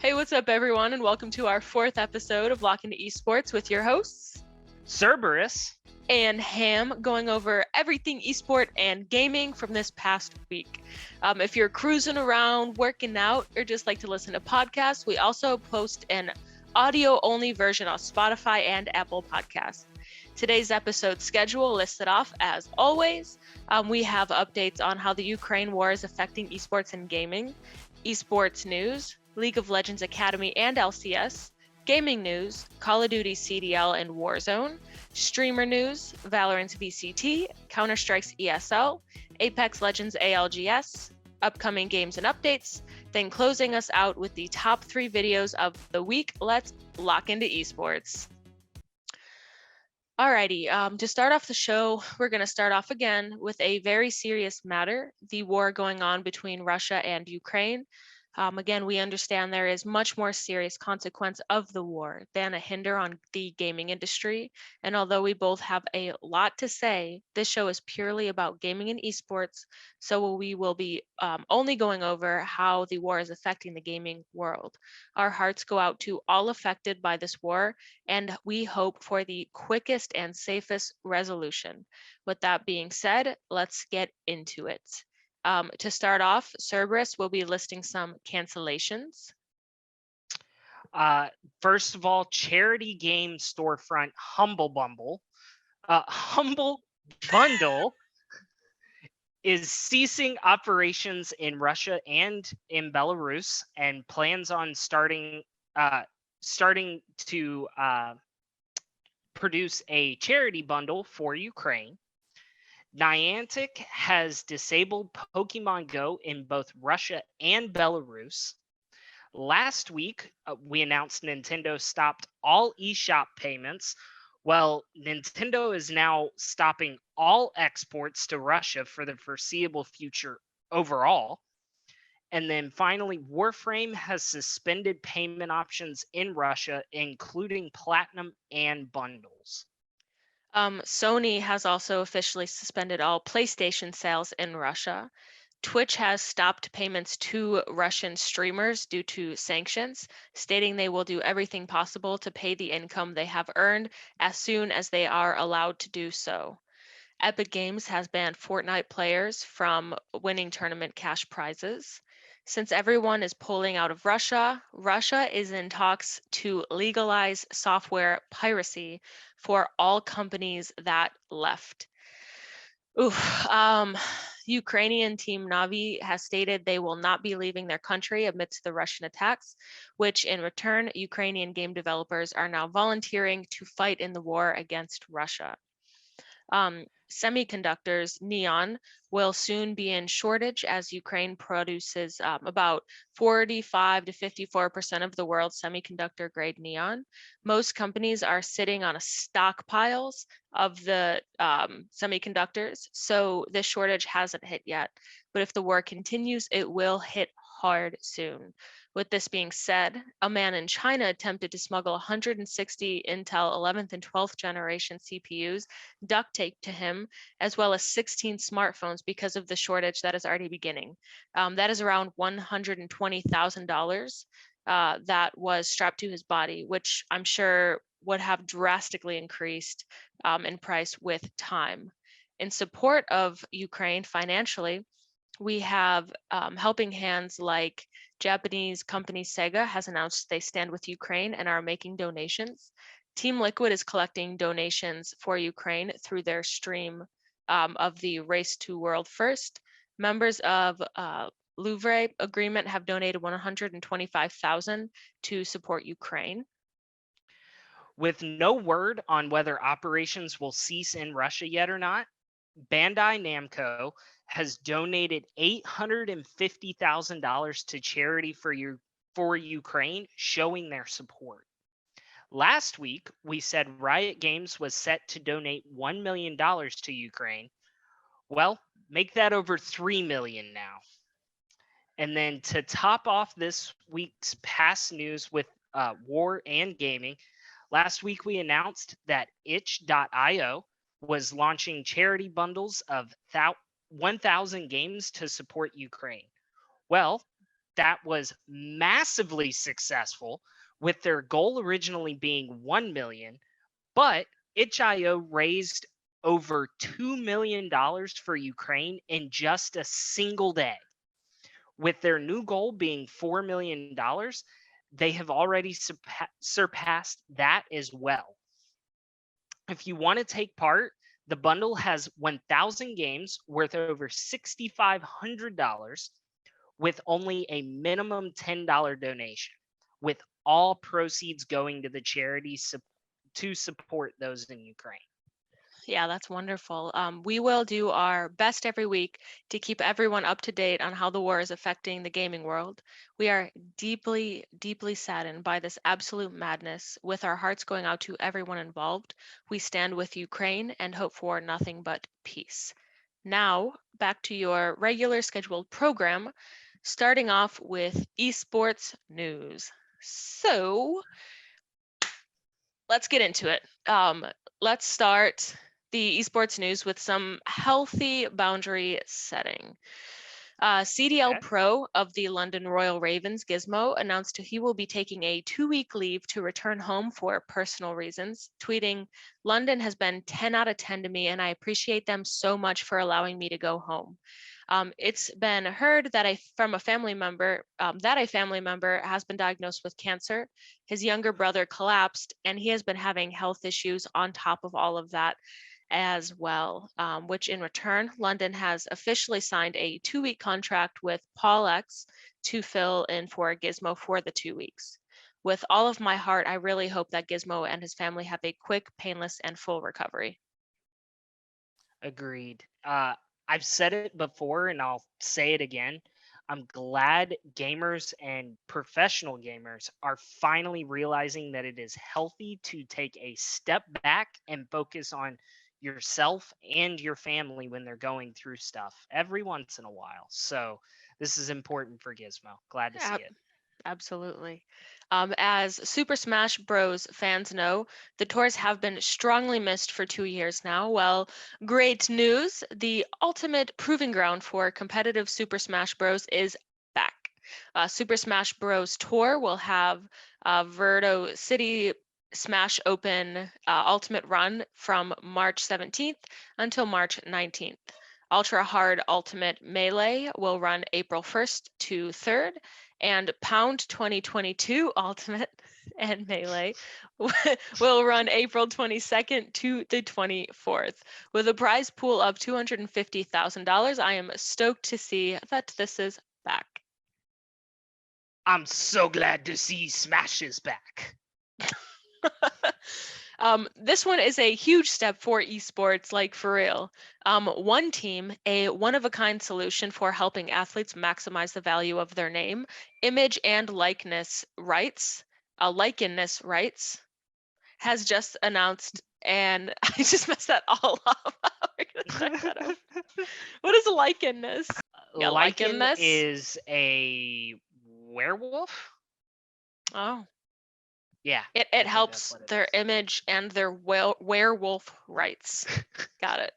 Hey, what's up, everyone, and welcome to our fourth episode of LockInToEsports with your hosts, Cerberus. and Ham, going over everything esport and gaming from this past week. If you're cruising around, working out, or just like to listen to podcasts, we also post an audio-only version on Spotify and Apple Podcasts. Today's episode schedule listed off as always. We have updates on how the Ukraine war is affecting esports and gaming, esports news, League of Legends Academy and LCS, gaming news, Call of Duty CDL and Warzone, streamer news, Valorant's VCT, Counter-Strike's ESL, Apex Legends ALGS, upcoming games and updates, then closing us out with the top 3 videos of the week. Let's lock into esports. Alrighty, to start off the show, we're going to start off again with a very serious matter, the war going on between Russia and Ukraine. Again, we understand there is much more serious consequence of the war than a hinder on the gaming industry. And although we both have a lot to say, this show is purely about gaming and esports. So we will be only going over how the war is affecting the gaming world. Our hearts go out to all affected by this war, and we hope for the quickest and safest resolution. With that being said, let's get into it. To start off, Cerberus will be listing some cancellations. First of all, charity game storefront Humble Bumble. Humble Bundle is ceasing operations in Russia and in Belarus, and plans on starting to produce a charity bundle for Ukraine. Niantic has disabled Pokemon Go in both Russia and Belarus. Last week, we announced Nintendo stopped all eShop payments. Well, Nintendo is now stopping all exports to Russia for the foreseeable future overall. And then finally, Warframe has suspended payment options in Russia, including Platinum and bundles. Sony has also officially suspended all PlayStation sales in Russia. Twitch has stopped payments to Russian streamers due to sanctions, stating they will do everything possible to pay the income they have earned as soon as they are allowed to do so. Epic Games has banned Fortnite players from winning tournament cash prizes. Since everyone is pulling out of Russia, Russia is in talks to legalize software piracy for all companies that left. Ukrainian team Navi has stated they will not be leaving their country amidst the Russian attacks, which in return, Ukrainian game developers are now volunteering to fight in the war against Russia. Semiconductors, neon, will soon be in shortage as Ukraine produces about 45 to 54% of the world's semiconductor grade neon. Most companies are sitting on a stockpiles of the semiconductors, so this shortage hasn't hit yet. But if the war continues, it will hit hard soon. With this being said, a man in China attempted to smuggle 160 Intel 11th and 12th generation CPUs duct taped to him, as well as 16 smartphones because of the shortage that is already beginning. That is around $120,000 that was strapped to his body, which I'm sure would have drastically increased in price with time. In support of Ukraine financially, we have helping hands like Japanese company Sega has announced they stand with Ukraine and are making donations. Team Liquid is collecting donations for Ukraine through their stream of the Race to World First. Members of Louvre Agreement have donated $125,000 to support Ukraine. With no word on whether operations will cease in Russia yet or not, Bandai Namco has donated $850,000 to charity for Ukraine, showing their support. Last week, we said Riot Games was set to donate $1 million to Ukraine. Well, make that over $3 million now. And then to top off this week's past news with war and gaming, last week we announced that itch.io was launching charity bundles of 1,000 games to support Ukraine. Well, that was massively successful, with their goal originally being 1 million, but itch.io raised over $2 million for Ukraine in just a single day. With their new goal being $4 million, they have already surpassed that as well. If you want to take part, the bundle has 1,000 games worth over $6,500 with only a minimum $10 donation, with all proceeds going to the charities to support those in Ukraine. Yeah, that's wonderful. We will do our best every week to keep everyone up to date on how the war is affecting the gaming world. We are deeply, deeply saddened by this absolute madness, with our hearts going out to everyone involved. We stand with Ukraine and hope for nothing but peace. Now, back to your regular scheduled program, starting off with esports news. So, let's get into it. Let's start the esports news with some healthy boundary setting. CDL Okay. Pro of the London Royal Ravens, Gizmo, announced he will be taking a 2-week leave to return home for personal reasons, tweeting, "London has been 10 out of 10 to me, and I appreciate them so much for allowing me to go home." It's been heard that from a family member that a family member has been diagnosed with cancer. His younger brother collapsed, and he has been having health issues on top of all of that as well, which in return, London has officially signed a 2-week contract with Paul X to fill in for Gizmo for the 2 weeks. With all of my heart, I really hope that Gizmo and his family have a quick, painless, and full recovery. Agreed. I've said it before and I'll say it again. I'm glad gamers and professional gamers are finally realizing that it is healthy to take a step back and focus on yourself and your family when they're going through stuff every once in a while. So this is important for Gizmo. Glad to see it. Absolutely. As Super Smash Bros. Fans know, the tours have been strongly missed for 2 years now. Well, great news. The ultimate proving ground for competitive Super Smash Bros. Is back. Super Smash Bros. Tour will have Verdo City Smash Open Ultimate Run from March 17th until March 19th. Ultra Hard Ultimate Melee will run April 1st to 3rd, and Pound 2022 Ultimate and Melee will run April 22nd to the 24th. With a prize pool of $250,000, I am stoked to see that this is back. I'm so glad to see Smash is back. This one is a huge step for esports, like for real. One Team, a one-of-a-kind solution for helping athletes maximize the value of their name, image, and likeness rights, has just announced, and I just messed that all up. We're gonna check that out. What is likeness? Yeah, Lycan likeness. is a werewolf. Oh. Yeah. It helps their image and their werewolf rights. Got it.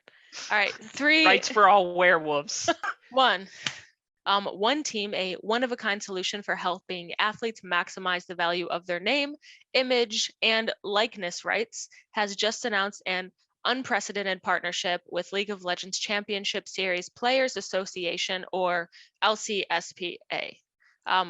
All right, 3. Rights for all werewolves. 1. One Team, a one-of-a-kind solution for helping athletes maximize the value of their name, image, and likeness rights, has just announced an unprecedented partnership with League of Legends Championship Series Players Association, or LCSPA,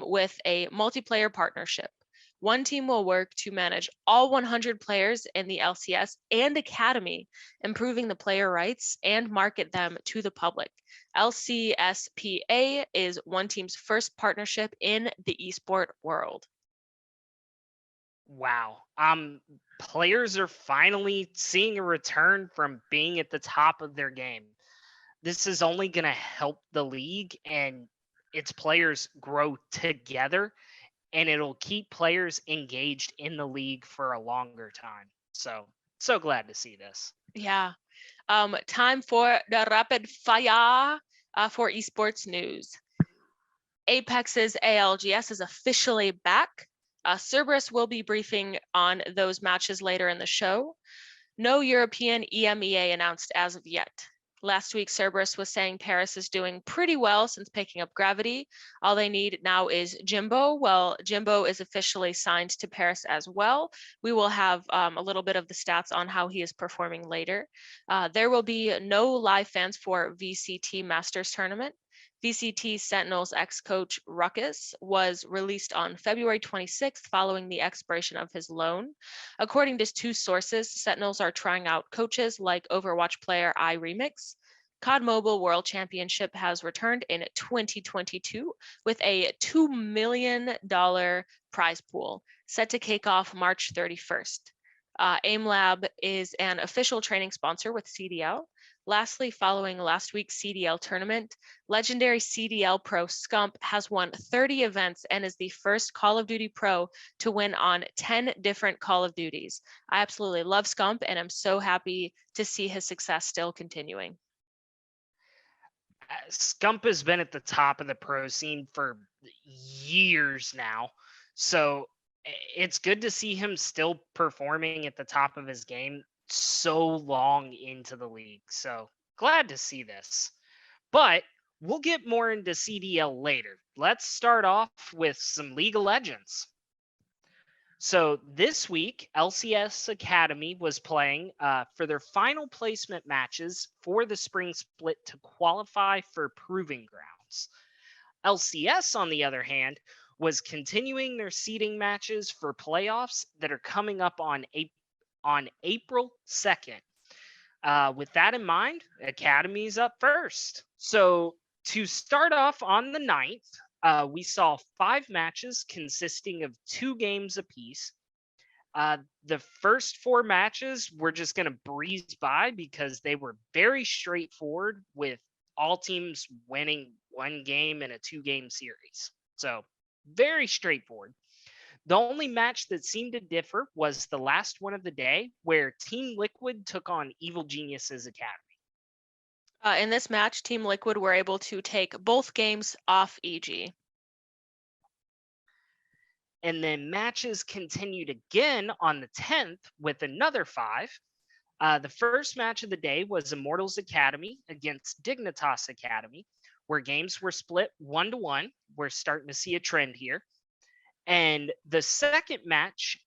with a multiplayer partnership. One Team will work to manage all 100 players in the LCS and Academy, improving the player rights and market them to the public. LCSPA is One Team's first partnership in the esport world. Wow. Players are finally seeing a return from being at the top of their game. This is only going to help the league and its players grow together, and it'll keep players engaged in the league for a longer time. So glad to see this. Yeah. Time for the rapid fire for esports news. Apex's ALGS is officially back. Cerberus will be briefing on those matches later in the show. No European EMEA announced as of yet. Last week, Cerberus was saying Paris is doing pretty well since picking up Gravity. All they need now is Jimbo. Well, Jimbo is officially signed to Paris as well. We will have a little bit of the stats on how he is performing later. There will be no live fans for VCT Masters Tournament. VCT Sentinels ex-coach Ruckus was released on February 26th following the expiration of his loan. According to two sources, Sentinels are trying out coaches like Overwatch player iRemix. COD Mobile World Championship has returned in 2022 with a $2 million prize pool set to kick off March 31st. AimLab is an official training sponsor with CDL. Lastly, following last week's CDL tournament, legendary CDL pro Scump has won 30 events and is the first Call of Duty pro to win on 10 different Call of Duties. I absolutely love Scump and I'm so happy to see his success still continuing. Scump has been at the top of the pro scene for years now. So it's good to see him still performing at the top of his game so long into the league. So glad to see this. But we'll get more into CDL later. Let's start off with some League of Legends. So this week, LCS Academy was playing for their final placement matches for the spring split to qualify for Proving Grounds. LCS, on the other hand, was continuing their seeding matches for playoffs that are coming up on April 2nd. With that in mind, Academy's up first. So to start off on the 9th, we saw 5 matches consisting of 2 games apiece. The first 4 matches we're just going to breeze by because they were very straightforward, with all teams winning 1 game in a 2-game series. So very straightforward. The only match that seemed to differ was the last one of the day, where Team Liquid took on Evil Geniuses Academy. In this match, Team Liquid were able to take both games off EG. And then matches continued again on the 10th with another 5. The first match of the day was Immortals Academy against Dignitas Academy, where games were split 1-1. We're starting to see a trend here. And the second match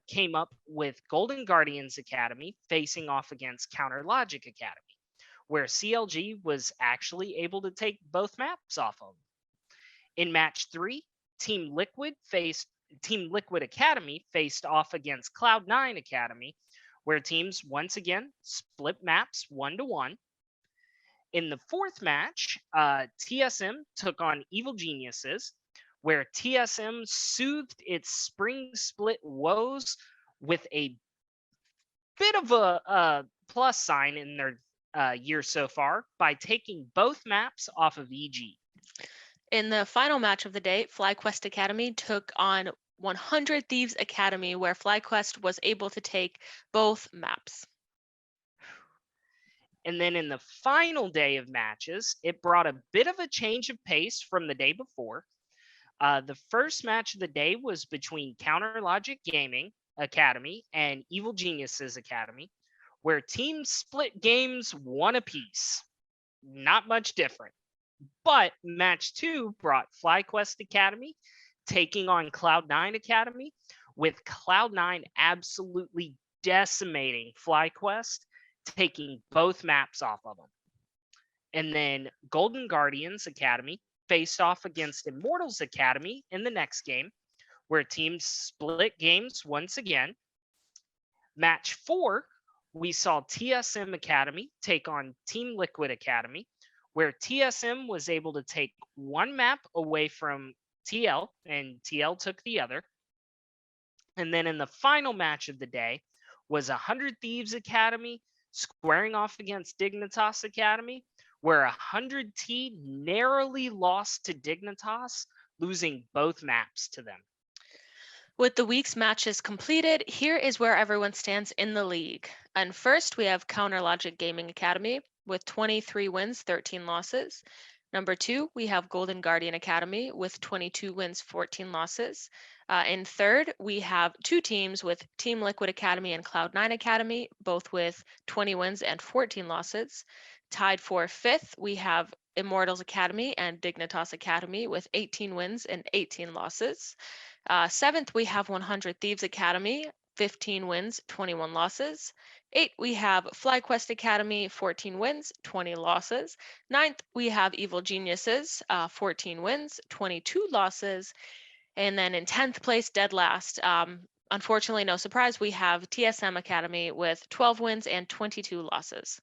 came up with Golden Guardians Academy facing off against Counter Logic Academy, where CLG was actually able to take both maps off of them. In match 3, Team Liquid Academy faced off against Cloud9 Academy, where teams once again split maps 1-1. In the fourth match, TSM took on Evil Geniuses, where TSM soothed its spring split woes with a bit of a plus sign in their year so far by taking both maps off of EG. In the final match of the day, FlyQuest Academy took on 100 Thieves Academy, where FlyQuest was able to take both maps. And then in the final day of matches, it brought a bit of a change of pace from the day before. The first match of the day was between Counter Logic Gaming Academy and Evil Geniuses Academy, where teams split games 1 apiece. Not much different. But match 2 brought FlyQuest Academy taking on Cloud9 Academy, with Cloud9 absolutely decimating FlyQuest, taking both maps off of them. And then Golden Guardians Academy faced off against Immortals Academy in the next game, where teams split games once again. Match 4, we saw TSM Academy take on Team Liquid Academy, where TSM was able to take 1 map away from TL, and TL took the other. And then in the final match of the day was 100 Thieves Academy squaring off against Dignitas Academy, where 100T narrowly lost to Dignitas, losing both maps to them. With the week's matches completed, here is where everyone stands in the league. And first, we have Counter Logic Gaming Academy with 23 wins, 13 losses. Number 2, we have Golden Guardian Academy with 22 wins, 14 losses. In third, we have two teams with Team Liquid Academy and Cloud9 Academy, both with 20 wins and 14 losses. Tied for fifth, we have Immortals Academy and Dignitas Academy with 18 wins and 18 losses. Seventh, we have 100 Thieves Academy, 15 wins, 21 losses. Eight, we have FlyQuest Academy, 14 wins, 20 losses. Ninth, we have Evil Geniuses, 14 wins, 22 losses. And then in 10th place, dead last, unfortunately, no surprise, we have TSM Academy with 12 wins and 22 losses.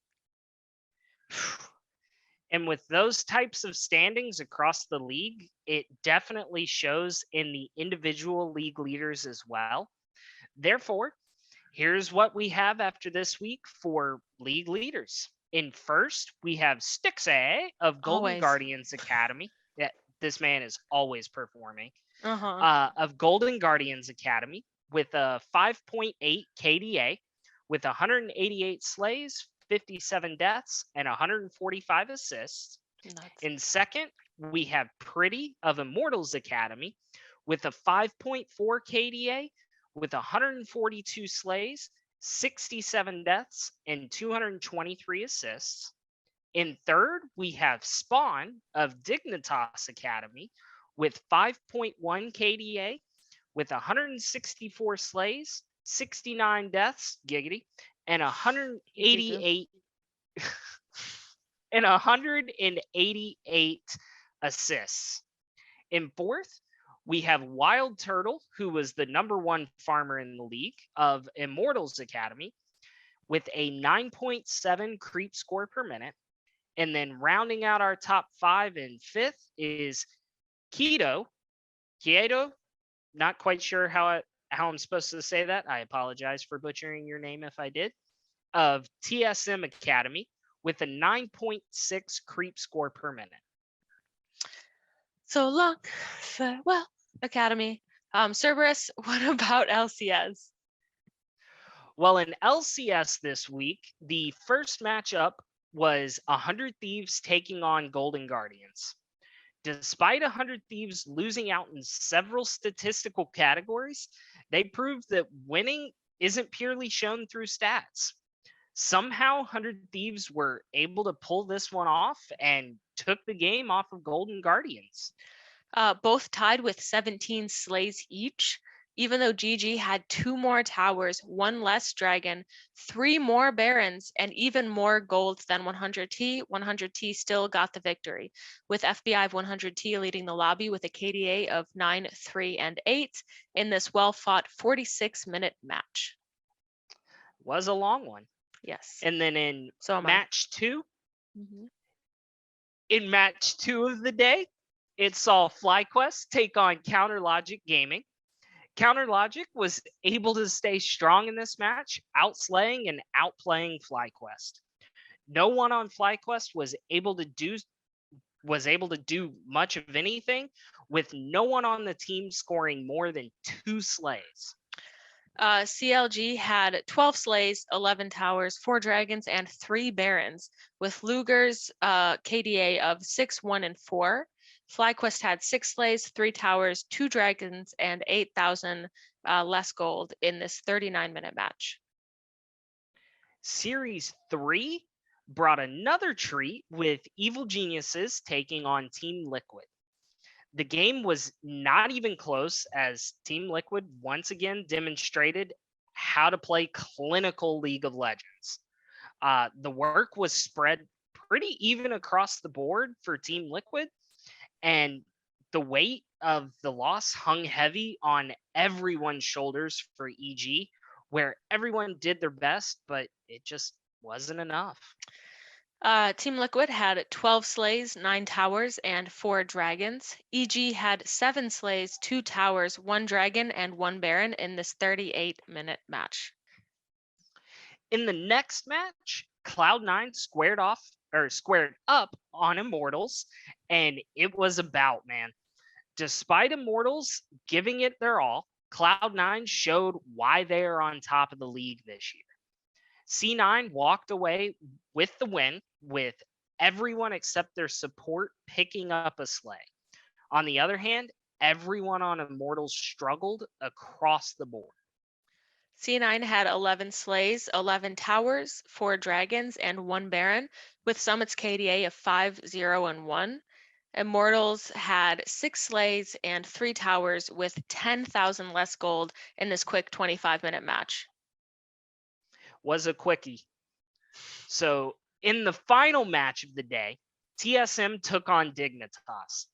And with those types of standings across the league, it definitely shows in the individual league leaders as well. Therefore, here's what we have after this week for league leaders. In first, we have Stixay of Golden Always. Guardians Academy. Yeah, this man is always performing. Uh-huh. Of Golden Guardians Academy with a 5.8 KDA, with 188 slays, 57 deaths, and 145 assists. Nuts. In second, we have Pretty of Immortals Academy with a 5.4 KDA, with 142 slays, 67 deaths, and 223 assists. In third, we have Spawn of Dignitas Academy with 5.1 KDA, with 164 slays, 69 deaths, giggity, and 188 and 188 assists. In fourth, we have Wild Turtle, who was the number one farmer in the league of Immortals Academy, with a 9.7 creep score per minute. And then rounding out our top five in fifth is Quieto, not quite sure how I'm supposed to say that. I apologize for butchering your name if I did. Of TSM Academy with a 9.6 creep score per minute. So long, farewell, Academy. Cerberus, what about LCS? Well, in LCS this week, the first matchup was 100 Thieves taking on Golden Guardians. Despite 100 Thieves losing out in several statistical categories, they proved that winning isn't purely shown through stats. Somehow, 100 Thieves were able to pull this one off and took the game off of Golden Guardians. Both tied with 17 slays each, even though GG had 2 more towers, 1 less dragon, 3 more barons, and even more gold than 100T. 100T still got the victory, with FBI of 100T leading the lobby with a KDA of 9, 3, and 8 in this well-fought 46-minute match. Was a long one. Yes. And then in So match 2, Mhm. in match 2 of the day, it saw FlyQuest take on CounterLogic Gaming. CounterLogic was able to stay strong in this match, outslaying and outplaying FlyQuest. No one on FlyQuest was able to do much of anything, with no one on the team scoring more than 2 slays. CLG had 12 slays, 11 towers, 4 dragons, and 3 barons, with Luger's KDA of 6, 1, and 4. FlyQuest had 6 slays, 3 towers, 2 dragons, and 8,000 less gold in this 39-minute match. Series 3 brought another treat with Evil Geniuses taking on Team Liquid. The game was not even close, as Team Liquid once again demonstrated how to play clinical League of Legends. The work was spread pretty even across the board for Team Liquid, and the weight of the loss hung heavy on everyone's shoulders for EG, where everyone did their best, but it just wasn't enough. Team Liquid had 12 slays, 9 towers, and 4 dragons. EG had 7 slays, 2 towers, 1 dragon, and 1 baron in this 38-minute match. In the next match, Cloud9 squared up on Immortals, and it was about, man. Despite Immortals giving it their all, Cloud9 showed why they are on top of the league this year. C9 walked away with the win with everyone except their support picking up a sleigh. On the other hand, everyone on Immortals struggled across the board. C9 had 11 sleighs, 11 towers, 4 dragons, and 1 baron, with Summit's KDA of 5, 0, and 1. Immortals had 6 sleighs and 3 towers with 10,000 less gold in this quick 25-minute match. Was a quickie. So in the final match of the day, TSM took on Dignitas.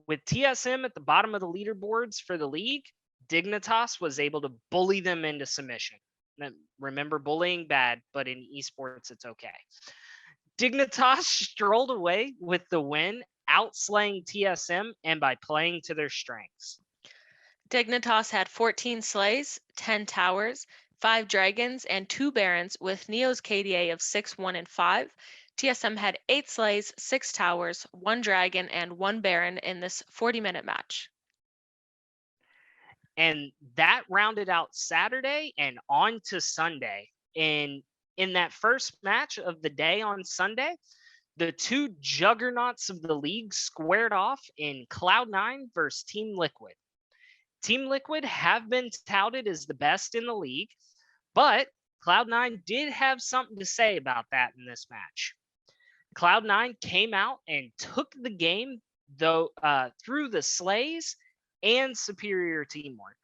With TSM at the bottom of the leaderboards for the league, Dignitas was able to bully them into submission. Now, remember, bullying bad, but in esports, it's okay. Dignitas strolled away with the win, outslaying TSM and by playing to their strengths. Dignitas had 14 sleighs, 10 towers, 5 dragons, and 2 barons with Neo's KDA of 6, 1, and 5. TSM had 8 sleighs, 6 towers, 1 dragon, and 1 baron in this 40-minute match. And that rounded out Saturday and on to Sunday. In that first match of the day on Sunday, the two juggernauts of the league squared off in Cloud9 versus Team Liquid. Team Liquid have been touted as the best in the league, but Cloud9 did have something to say about that in this match. Cloud9 came out and took the game though through the sleighs and superior teamwork.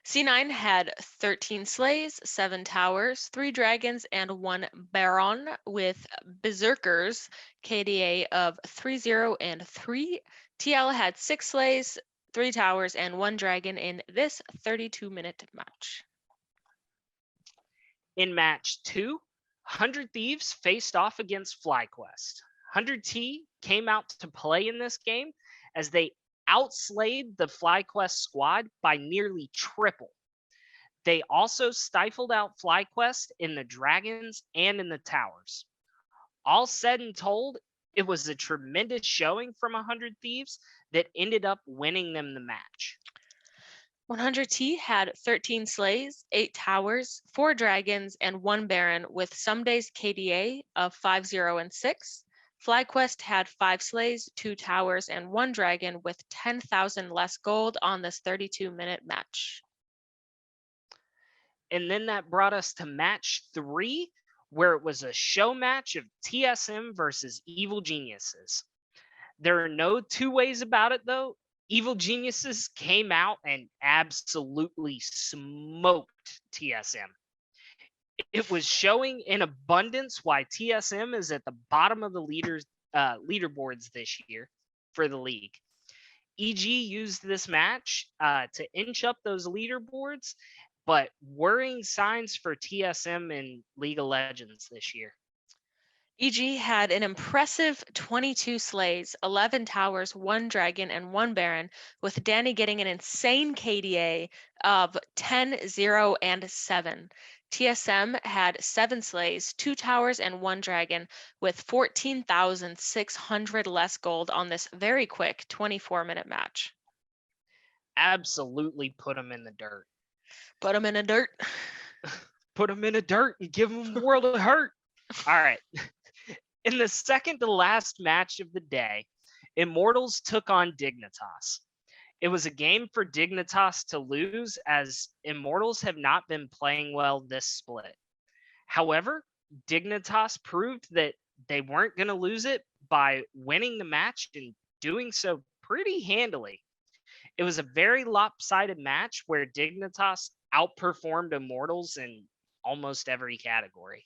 C9 had 13 sleighs, 7 towers, 3 dragons, and 1 baron with berserkers KDA of 3, 0, and 3. TL had 6 sleighs, 3 towers, and 1 dragon in this 32-minute match. In match 2, 100 Thieves faced off against FlyQuest. 100T came out to play in this game as they outslayed the FlyQuest squad by nearly triple. They also stifled out FlyQuest in the dragons and in the towers. All said and told, it was a tremendous showing from 100 Thieves that ended up winning them the match. 100T had 13 sleighs, 8 towers, 4 dragons, and 1 baron with Someday's KDA of 5, 0, and 6. FlyQuest had 5 sleighs, 2 towers, and 1 dragon with 10,000 less gold on this 32-minute match. And then that brought us to match 3, where it was a show match of TSM versus Evil Geniuses. There are no two ways about it, though. Evil Geniuses came out and absolutely smoked TSM. It was showing in abundance why TSM is at the bottom of the leaderboards this year for the league. EG used this match to inch up those leaderboards, but worrying signs for TSM in League of Legends this year. EG had an impressive 22 sleighs, 11 towers, 1 dragon, and 1 baron, with Danny getting an insane KDA of 10, 0, and 7. TSM had 7 sleighs, 2 towers, and 1 dragon, with 14,600 less gold on this very quick 24-minute match. Absolutely put them in the dirt. Put them in the dirt. Put them in the dirt and give them a world of hurt. All right. In the second to last match of the day, Immortals took on Dignitas. It was a game for Dignitas to lose as Immortals have not been playing well this split. However, Dignitas proved that they weren't going to lose it by winning the match and doing so pretty handily. It was a very lopsided match where Dignitas outperformed Immortals in almost every category.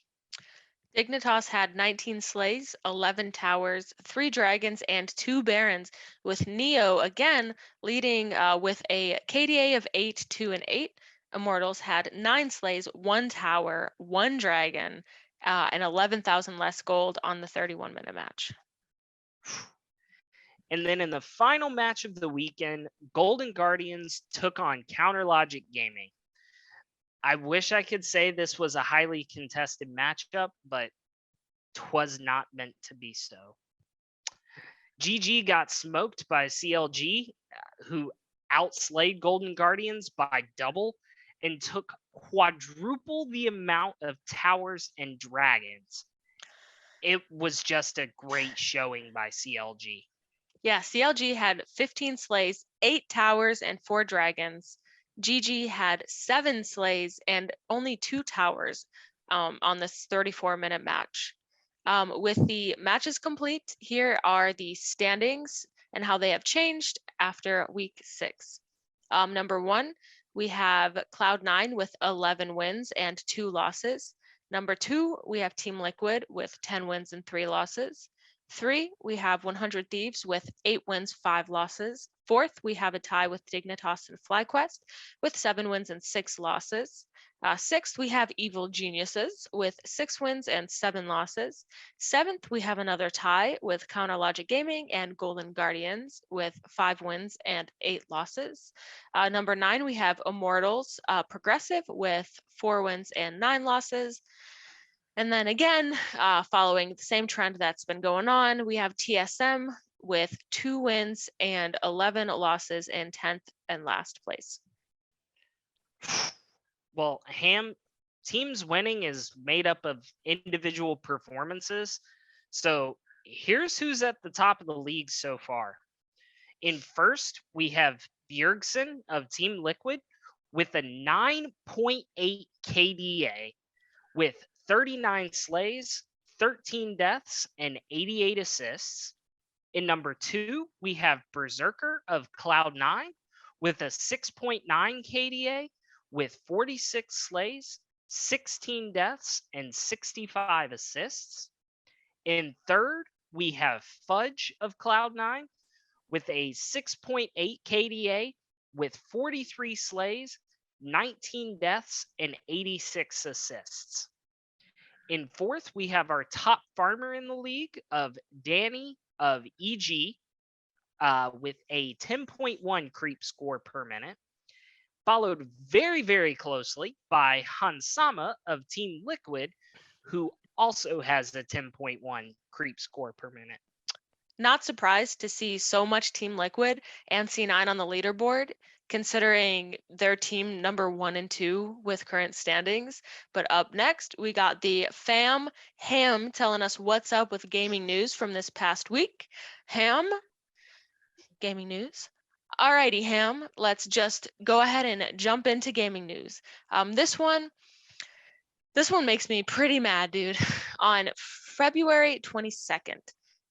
Dignitas had 19 sleighs, 11 towers, 3 dragons, and 2 barons, with Neo again leading with a KDA of 8, 2, and 8. Immortals had 9 sleighs, 1 tower, 1 dragon, and 11,000 less gold on the 31-minute match. And then in the final match of the weekend, Golden Guardians took on Counterlogic Gaming. I wish I could say this was a highly contested matchup, but 'twas not meant to be so. GG got smoked by CLG, who outslayed Golden Guardians by double and took quadruple the amount of towers and dragons. it was just a great showing by CLG. Yeah, CLG had 15 slays, 8 towers, and 4 dragons. GG had 7 slays and only 2 towers on this 34-minute match. With the matches complete, here are the standings and how they have changed after week 6. Number 1, we have Cloud9 with 11 wins and 2 losses. Number 2, we have Team Liquid with 10 wins and 3 losses. 3, we have 100 Thieves with 8 wins, 5 losses. 4th, we have a tie with Dignitas and FlyQuest with 7 wins and 6 losses. 6th, we have Evil Geniuses with 6 wins and 7 losses. 7th, we have another tie with Counter Logic Gaming and Golden Guardians with 5 wins and 8 losses. Number 9, we have Immortals Progressive with 4 wins and 9 losses. And then again, following the same trend that's been going on, we have TSM with 2 wins and 11 losses in 10th and last place. Well, teams winning is made up of individual performances. So here's who's at the top of the league so far. In first, we have Bjergsen of Team Liquid with a 9.8 KDA with 39 slays, 13 deaths, and 88 assists. In number 2, we have Berserker of Cloud9 with a 6.9 KDA with 46 slays, 16 deaths, and 65 assists. In third, we have Fudge of Cloud9 with a 6.8 KDA with 43 slays, 19 deaths, and 86 assists. In fourth, we have our top farmer in the league of Danny of EG with a 10.1 creep score per minute, followed very, very closely by Hansama of Team Liquid, who also has a 10.1 creep score per minute. Not surprised to see so much Team Liquid and C9 on the leaderboard, considering their team number 1 and 2 with current standings. But up next, we got the fam Ham telling us what's up with gaming news from this past week. Ham, gaming news. Alrighty, Ham, let's just go ahead and jump into gaming news. This one makes me pretty mad, dude. On February 22nd,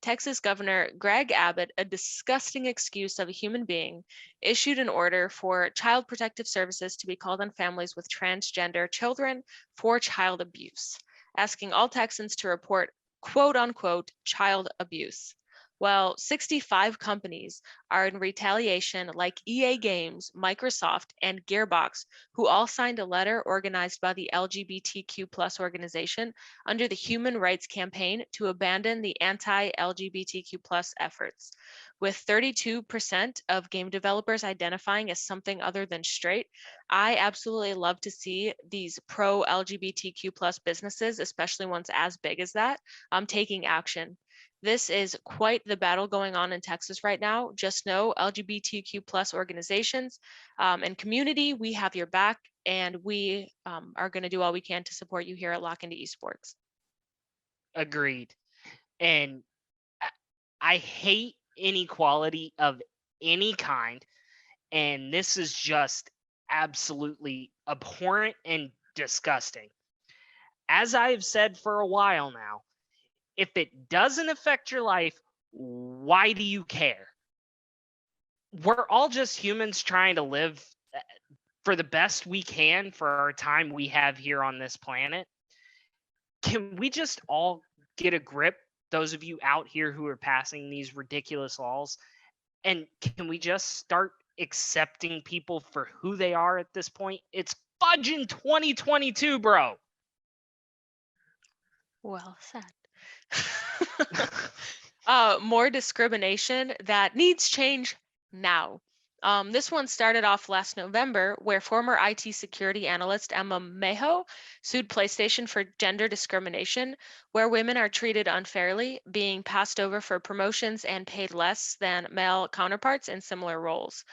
Texas Governor Greg Abbott, a disgusting excuse of a human being, issued an order for Child Protective Services to be called on families with transgender children for child abuse, asking all Texans to report quote unquote child abuse. Well, 65 companies are in retaliation, like EA Games, Microsoft, and Gearbox, who all signed a letter organized by the LGBTQ organization under the Human Rights Campaign to abandon the anti-LGBTQ efforts. With 32% of game developers identifying as something other than straight, I absolutely love to see these pro-LGBTQ businesses, especially ones as big as that, taking action. This is quite the battle going on in Texas right now. Just know LGBTQ organizations and community, we have your back, and we are going to do all we can to support you here at LockInToEsports. Agreed. And I hate inequality of any kind. And this is just absolutely abhorrent and disgusting. As I've said for a while now, if it doesn't affect your life, why do you care? We're all just humans trying to live for the best we can for our time we have here on this planet. Can we just all get a grip, those of you out here who are passing these ridiculous laws? And can we just start accepting people for who they are at this point? It's fudging 2022, bro. Well said. More discrimination that needs change now. This one started off last November, where former IT security analyst Emma Mayo sued PlayStation for gender discrimination, where women are treated unfairly, being passed over for promotions and paid less than male counterparts in similar roles,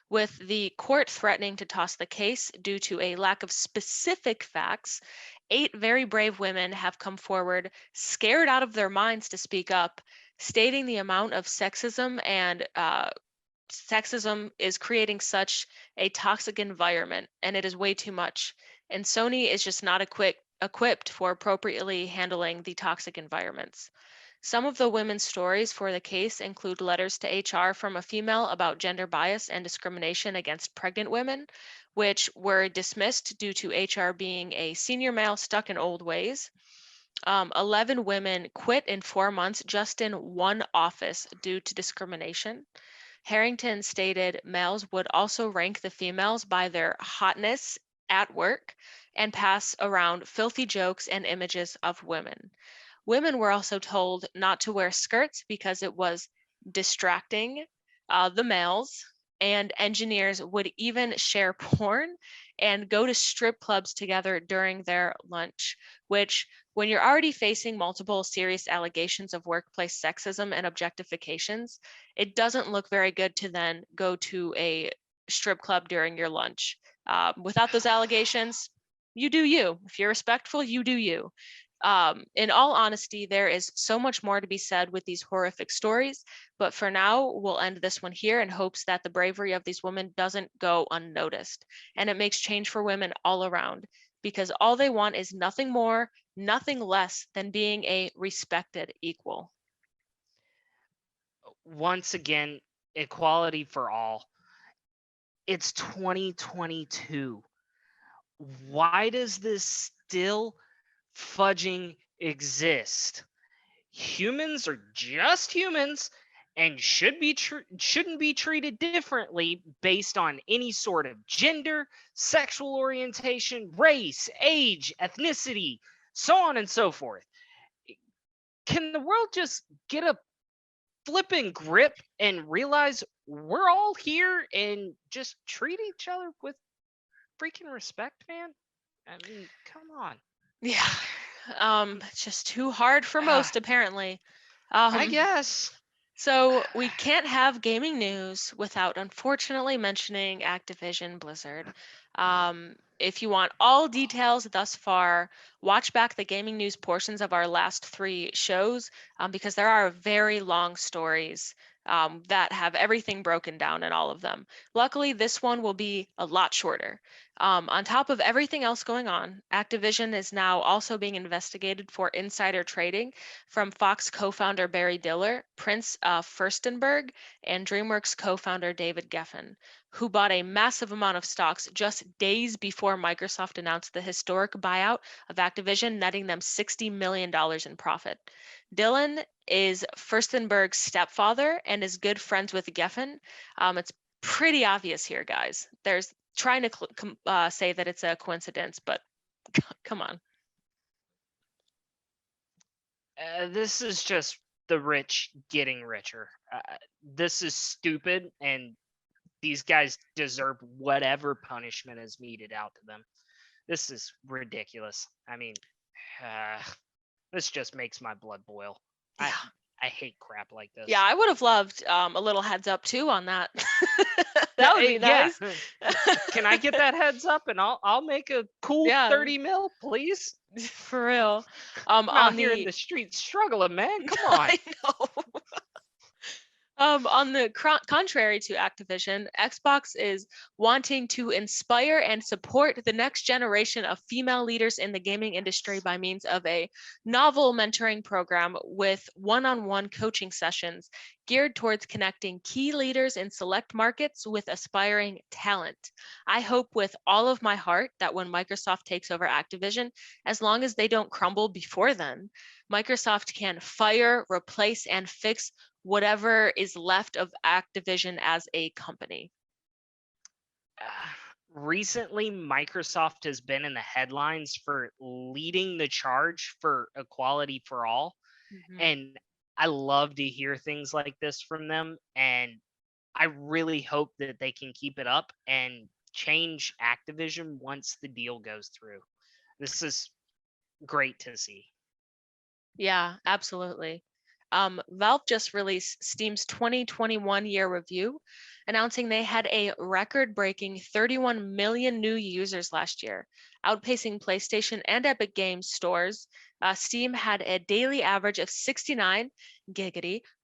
with the court threatening to toss the case due to a lack of specific facts 8 very brave women have come forward, scared out of their minds to speak up, stating the amount of sexism is creating such a toxic environment, and it is way too much. And Sony is just not equipped for appropriately handling the toxic environments. Some of the women's stories for the case include letters to HR from a female about gender bias and discrimination against pregnant women, which were dismissed due to HR being a senior male stuck in old ways. 11 women quit in 4 months just in one office due to discrimination. Harrington stated males would also rank the females by their hotness at work and pass around filthy jokes and images of women. Women were also told not to wear skirts because it was distracting the males, and engineers would even share porn and go to strip clubs together during their lunch, which, when you're already facing multiple serious allegations of workplace sexism and objectifications, it doesn't look very good to then go to a strip club during your lunch. Without those allegations, you do you. If you're respectful, you do you. In all honesty, there is so much more to be said with these horrific stories, but for now, we'll end this one here in hopes that the bravery of these women doesn't go unnoticed, and it makes change for women all around, because all they want is nothing more, nothing less than being a respected equal. Once again, equality for all. It's 2022. Why does this still fudging exist? Humans are just humans and shouldn't be treated differently based on any sort of gender, sexual orientation, race, age, ethnicity, so on and so forth. Can the world just get a flipping grip and realize we're all here and just treat each other with freaking respect, man? I mean, come on. Yeah, it's just too hard for most, apparently. I Um, guess. So we can't have gaming news without unfortunately mentioning Activision Blizzard. If you want all details thus far, watch back the gaming news portions of our last 3 shows, because there are very long stories that have everything broken down in all of them. Luckily, this one will be a lot shorter. On top of everything else going on, Activision is now also being investigated for insider trading from Fox co-founder Barry Diller, Prince Furstenberg, and DreamWorks co-founder David Geffen, who bought a massive amount of stocks just days before Microsoft announced the historic buyout of Activision, netting them $60 million in profit. Dillon is Furstenberg's stepfather and is good friends with Geffen. It's pretty obvious here, guys. There's trying to say that it's a coincidence, but come on. This is just the rich getting richer. This is stupid, and these guys deserve whatever punishment is meted out to them. This is ridiculous. I mean, uh, this just makes my blood boil. Yeah. I hate crap like this. Yeah, I would have loved a little heads up too on that. That would be nice. Can I get that heads up and I'll make a cool 30 mil, please? For real. I'm out here in the streets struggling, man. Come on. I know. On the contrary to Activision, Xbox is wanting to inspire and support the next generation of female leaders in the gaming industry by means of a novel mentoring program with one-on-one coaching sessions geared towards connecting key leaders in select markets with aspiring talent. I hope with all of my heart that when Microsoft takes over Activision, as long as they don't crumble before then, Microsoft can fire, replace, and fix whatever is left of Activision as a company. Recently, Microsoft has been in the headlines for leading the charge for equality for all. And I love to hear things like this from them. And I really hope that they can keep it up and change Activision once the deal goes through. This is great to see. Yeah, absolutely. Valve just released Steam's 2021 year review, announcing they had a record-breaking 31 million new users last year, outpacing PlayStation and Epic Games stores. Steam had a daily average of 69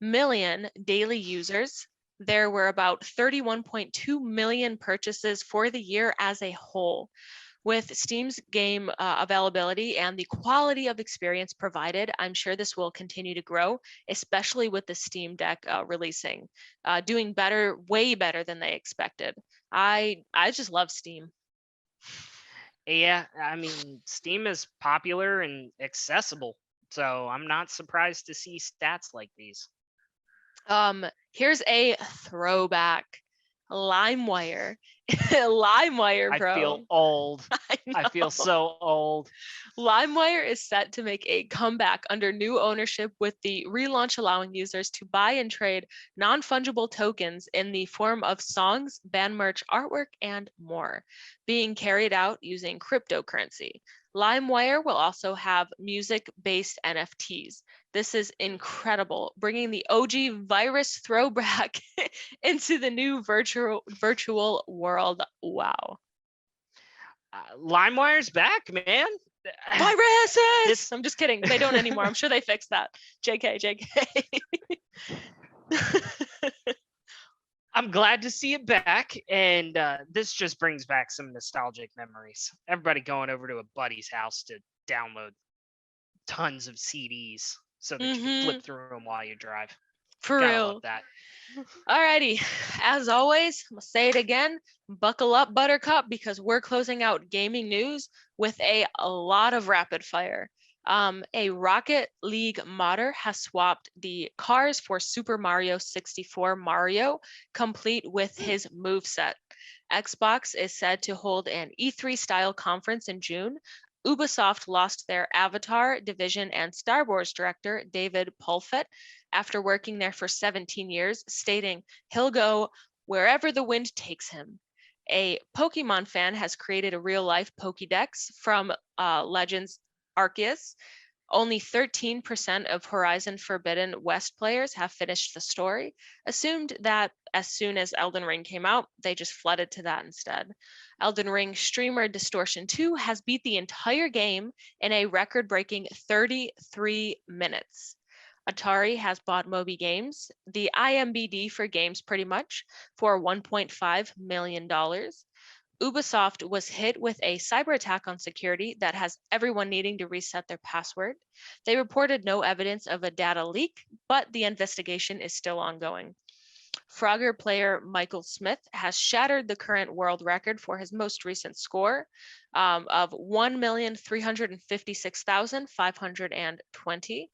million daily users. There were about 31.2 million purchases for the year as a whole. With Steam's game availability and the quality of experience provided, I'm sure this will continue to grow, especially with the Steam Deck releasing, doing better, way better than they expected. I just love Steam. Yeah, I mean, Steam is popular and accessible, so I'm not surprised to see stats like these. Here's a throwback. LimeWire. LimeWire, I feel bro. old. I I feel know. so old. LimeWire is set to make a comeback under new ownership, with the relaunch allowing users to buy and trade non-fungible tokens in the form of songs, band merch, artwork, and more, being carried out using cryptocurrency. LimeWire will also have music-based NFTs. This is incredible, bringing the OG virus throwback into the new virtual world. Wow. LimeWire's back, man. Viruses! I'm just kidding. They don't anymore. I'm sure they fixed that. JK, JK. I'm glad to see it back, and this just brings back some nostalgic memories. Everybody going over to a buddy's house to download tons of CDs so that you can flip through them while you drive. For Gotta love real. that. Alrighty. As always, I'm gonna say it again. Buckle up, Buttercup, because we're closing out gaming news with a lot of rapid fire. A Rocket League modder has swapped the cars for Super Mario 64 Mario, complete with his moveset. Xbox is said to hold an E3 style conference in June. Ubisoft lost their Avatar, Division, and Star Wars director, David Pulfett, after working there for 17 years, stating he'll go wherever the wind takes him. A Pokemon fan has created a real life Pokédex from Legends Arceus. Only 13% of Horizon Forbidden West players have finished the story, assumed that as soon as Elden Ring came out, they just flooded to that instead. Elden Ring streamer Distortion 2 has beat the entire game in a record-breaking 33 minutes. Atari has bought Moby Games, the IMBD for games pretty much, for $1.5 million. Ubisoft was hit with a cyber attack on security that has everyone needing to reset their password. They reported no evidence of a data leak, but the investigation is still ongoing. Frogger player Michael Smith has shattered the current world record for his most recent score of 1,356,520.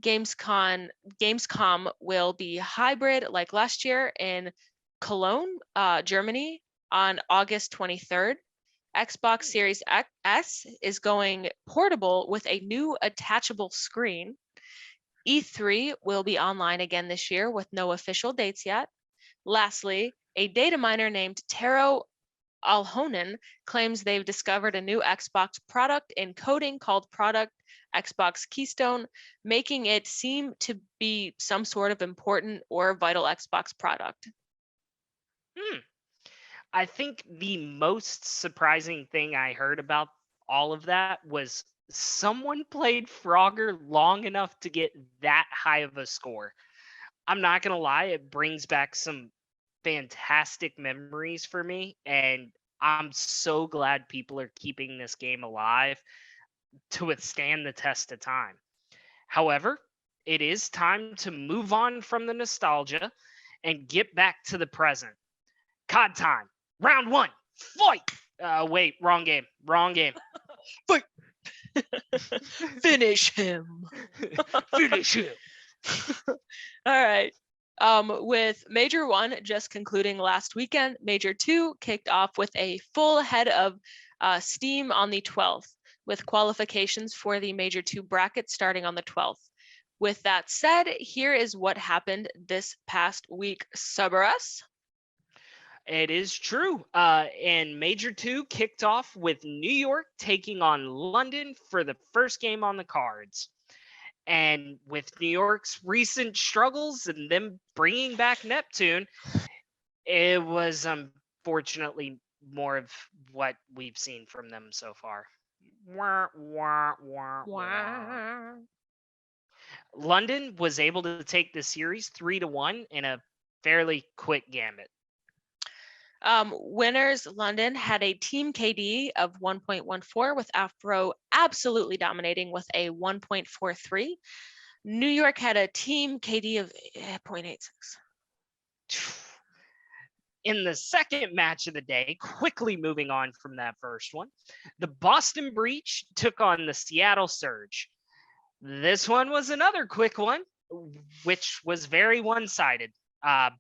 Gamescom will be hybrid like last year in Cologne, Germany on August 23rd. Xbox Series S is going portable with a new attachable screen. E3 will be online again this year with no official dates yet. Lastly, a data miner named Taro Alhonen claims they've discovered a new Xbox product in coding called Product Xbox Keystone, making it seem to be some sort of important or vital Xbox product. I think the most surprising thing I heard about all of that was someone played Frogger long enough to get that high of a score. I'm not going to lie, it brings back some fantastic memories for me, and I'm so glad people are keeping this game alive to withstand the test of time. However, it is time to move on from the nostalgia and get back to the present. COD time. Round one. Fight. Wait, wrong game. Wrong game. Fight. Finish him. Finish him. All right. With Major 1 just concluding last weekend, Major 2 kicked off with a full head of steam on the 12th, with qualifications for the Major 2 bracket starting on the 12th. With that said, here is what happened this past week, Cerberus. It is true. And Major 2 kicked off with New York taking on London for the first game on the cards. And with New York's recent struggles and them bringing back Neptune, it was unfortunately more of what we've seen from them so far. Wah, wah, wah, wah. Wow. London was able to take the series 3-1 in a fairly quick gambit. Winners London had a team KD of 1.14 with Afro absolutely dominating with a 1.43. New York had a team KD of 0.86. In the second match of the day, quickly moving on from that first one, the Boston Breach took on the Seattle Surge. This one was another quick one, which was very one-sided.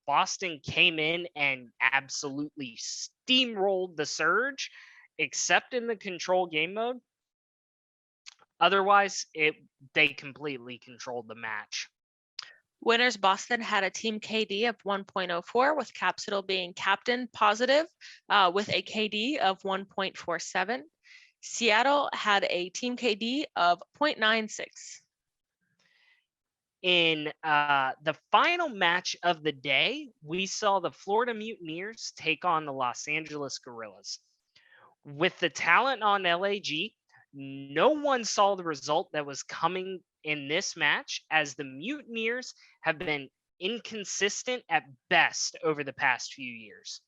Boston came in and absolutely steamrolled the Surge, except in the control game mode. Otherwise, they completely controlled the match. Winners Boston had a team KD of 1.04 with Capsule being captain positive with a KD of 1.47. Seattle had a team KD of 0.96. In the final match of the day, we saw the Florida Mutineers take on the Los Angeles Guerrillas. With the talent on LAG, no one saw the result that was coming in this match, as the Mutineers have been inconsistent at best over the past few years.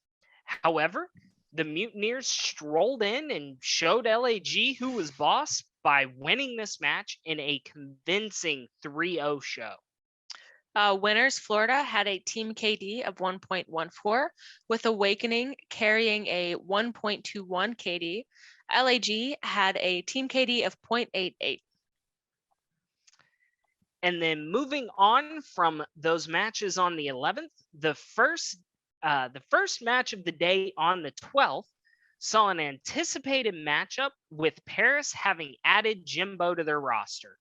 However, the Mutineers strolled in and showed LAG who was boss by winning this match in a convincing 3-0 show. Winners Florida had a team KD of 1.14 with Awakening carrying a 1.21 KD. LAG had a team KD of 0.88. And then moving on from those matches on the 11th, the first match of the day on the 12th saw an anticipated matchup with Paris having added Jimbo to their roster.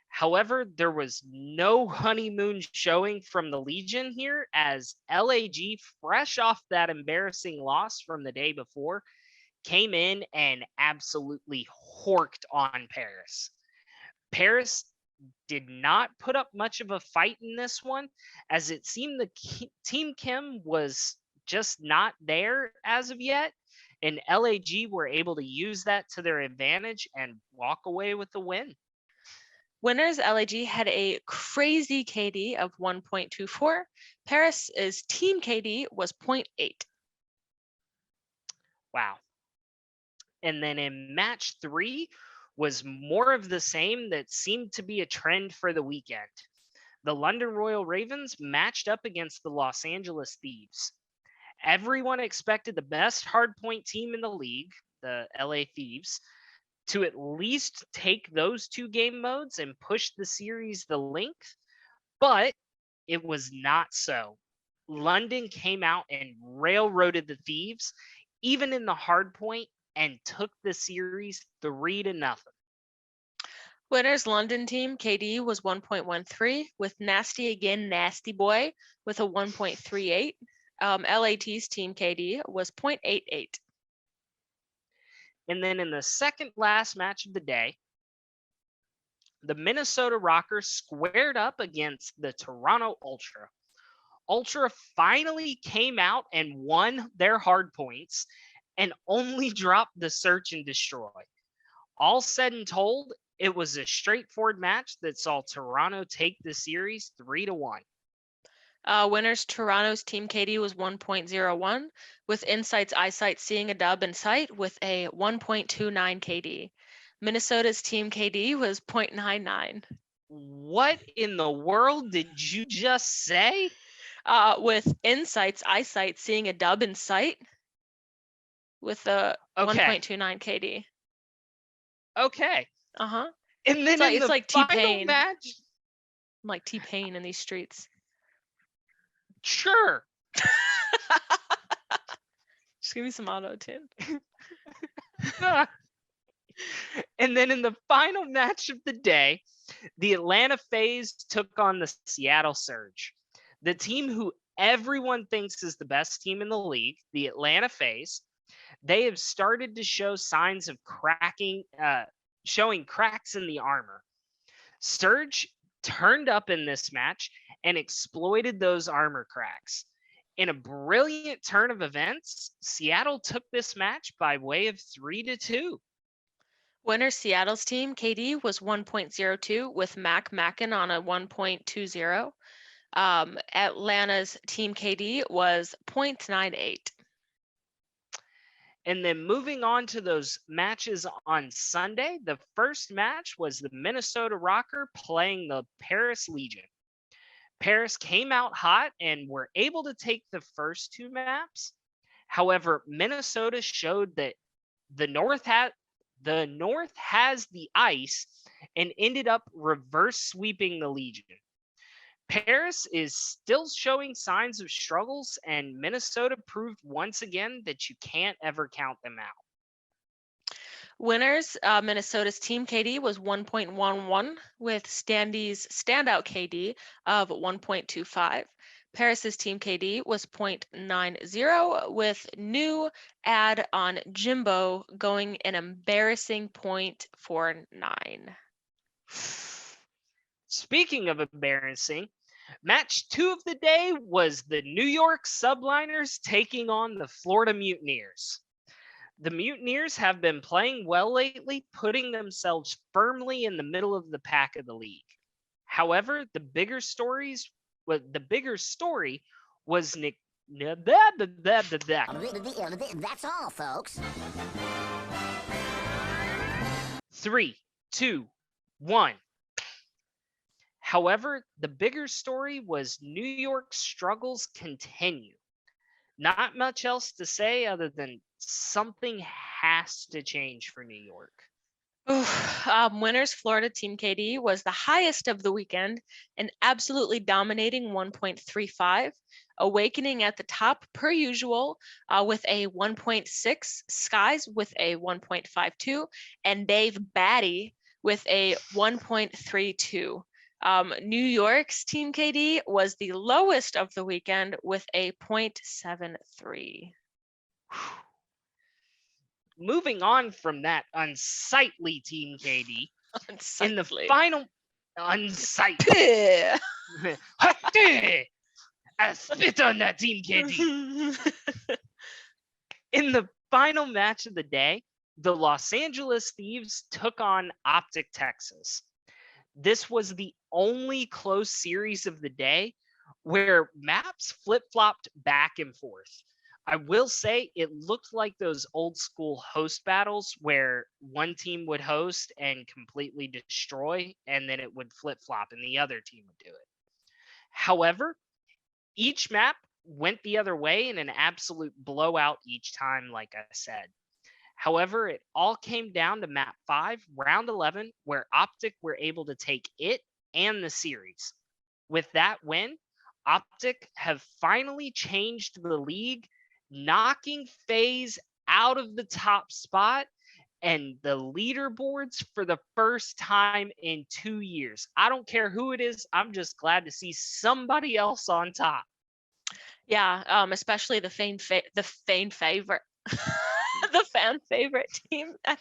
However, there was no honeymoon showing from the Legion here, as LAG, fresh off that embarrassing loss from the day before, came in and absolutely horked on Paris. Paris did not put up much of a fight in this one, as it seemed the Team Kim was just not there as of yet, and LAG were able to use that to their advantage and walk away with the win. Winners LAG had a crazy KD of 1.24. Paris's team KD was 0.8. Wow. And then in match 3 was more of the same that seemed to be a trend for the weekend. The London Royal Ravens matched up against the Los Angeles Thieves. Everyone expected the best hardpoint team in the league, the LA Thieves, to at least take those two game modes and push the series the length, but it was not so. London came out and railroaded the Thieves, even in the hardpoint, and took the series 3-0. Winners London team KD was 1.13 with Nasty again, Nasty Boy with a 1.38. LAT's team KD was 0.88. And then in the second last match of the day, the Minnesota Rockers squared up against the Toronto Ultra. Ultra finally came out and won their hard points and only dropped the Search and Destroy. All said and told, it was a straightforward match that saw Toronto take the series 3-1. Winners Toronto's team KD was 1.01 with Insight's Eyesight seeing a dub in sight with a 1.29 KD. Minnesota's team KD was 0.99. What in the world did you just say? With Insight's Eyesight seeing a dub in sight with a 1.29 KD. Okay. Uh-huh. And then it's like final T-Pain. match, I'm like T-Pain in these streets. Sure. Just give me some auto-tune. And then in the final match of the day, the Atlanta FaZe took on the Seattle Surge. The team who everyone thinks is the best team in the league, the Atlanta FaZe, they have started to show signs of showing cracks in the armor. Surge turned up in this match and exploited those armor cracks. In a brilliant turn of events, Seattle took this match by way of 3-2. Winner Seattle's team KD was 1.02 with Mac Mackin on a 1.20. Atlanta's team KD was 0.98. And then moving on to those matches on Sunday, the first match was the Minnesota Rocker playing the Paris Legion. Paris came out hot and were able to take the first two maps. However, Minnesota showed that the North has the ice and ended up reverse sweeping the Legion. Paris is still showing signs of struggles, and Minnesota proved once again that you can't ever count them out. Winners, Minnesota's team KD was 1.11 with Standy's standout KD of 1.25. Paris's team KD was 0.90 with new add on Jimbo going an embarrassing 0.49. Speaking of embarrassing, match 2 of the day was the New York Subliners taking on the Florida Mutineers. The Mutineers have been playing well lately, putting themselves firmly in the middle of the pack of the league. However, the bigger story was Nick. That's all, folks. 3, 2, 1. However, the bigger story was New York's struggles continue. Not much else to say other than something has to change for New York. Winners Florida team KD was the highest of the weekend and absolutely dominating 1.35, Awakening at the top per usual with a 1.6, Skies with a 1.52, and Dave Batty with a 1.32. New York's team KD was the lowest of the weekend with a 0.73. Moving on from that unsightly team KD, in the Unsightly. final unsightly. I spit on that team KD. In the final match of the day, the Los Angeles Thieves took on Optic Texas. This was the only close series of the day where maps flip-flopped back and forth. I will say it looked like those old school host battles where one team would host and completely destroy, and then it would flip-flop and the other team would do it. However, each map went the other way in an absolute blowout each time, like I said. However, it all came down to map 5, round 11, where Optic were able to take it and the series. With that win, Optic have finally changed the league, knocking FaZe out of the top spot and the leaderboards for the first time in 2 years. I don't care who it is. I'm just glad to see somebody else on top. Yeah, especially the fan favorite. The fan favorite team at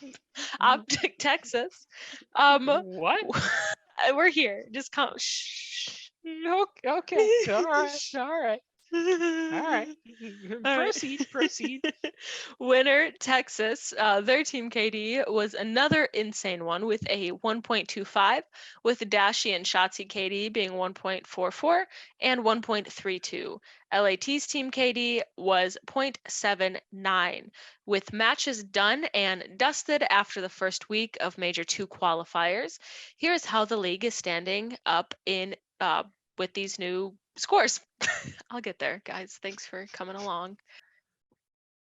Optic Texas. What? We're here. Just come. Shh. Okay. All right. Proceed. Winner Texas. Their team KD was another insane one with a 1.25, with Dashi and Shotzi KD being 1.44 and 1.32. LAT's team KD was 0.79, with matches done and dusted after the first week of Major 2 qualifiers. Here's how the league is standing up in with these new scores. I'll get there, guys. Thanks for coming along.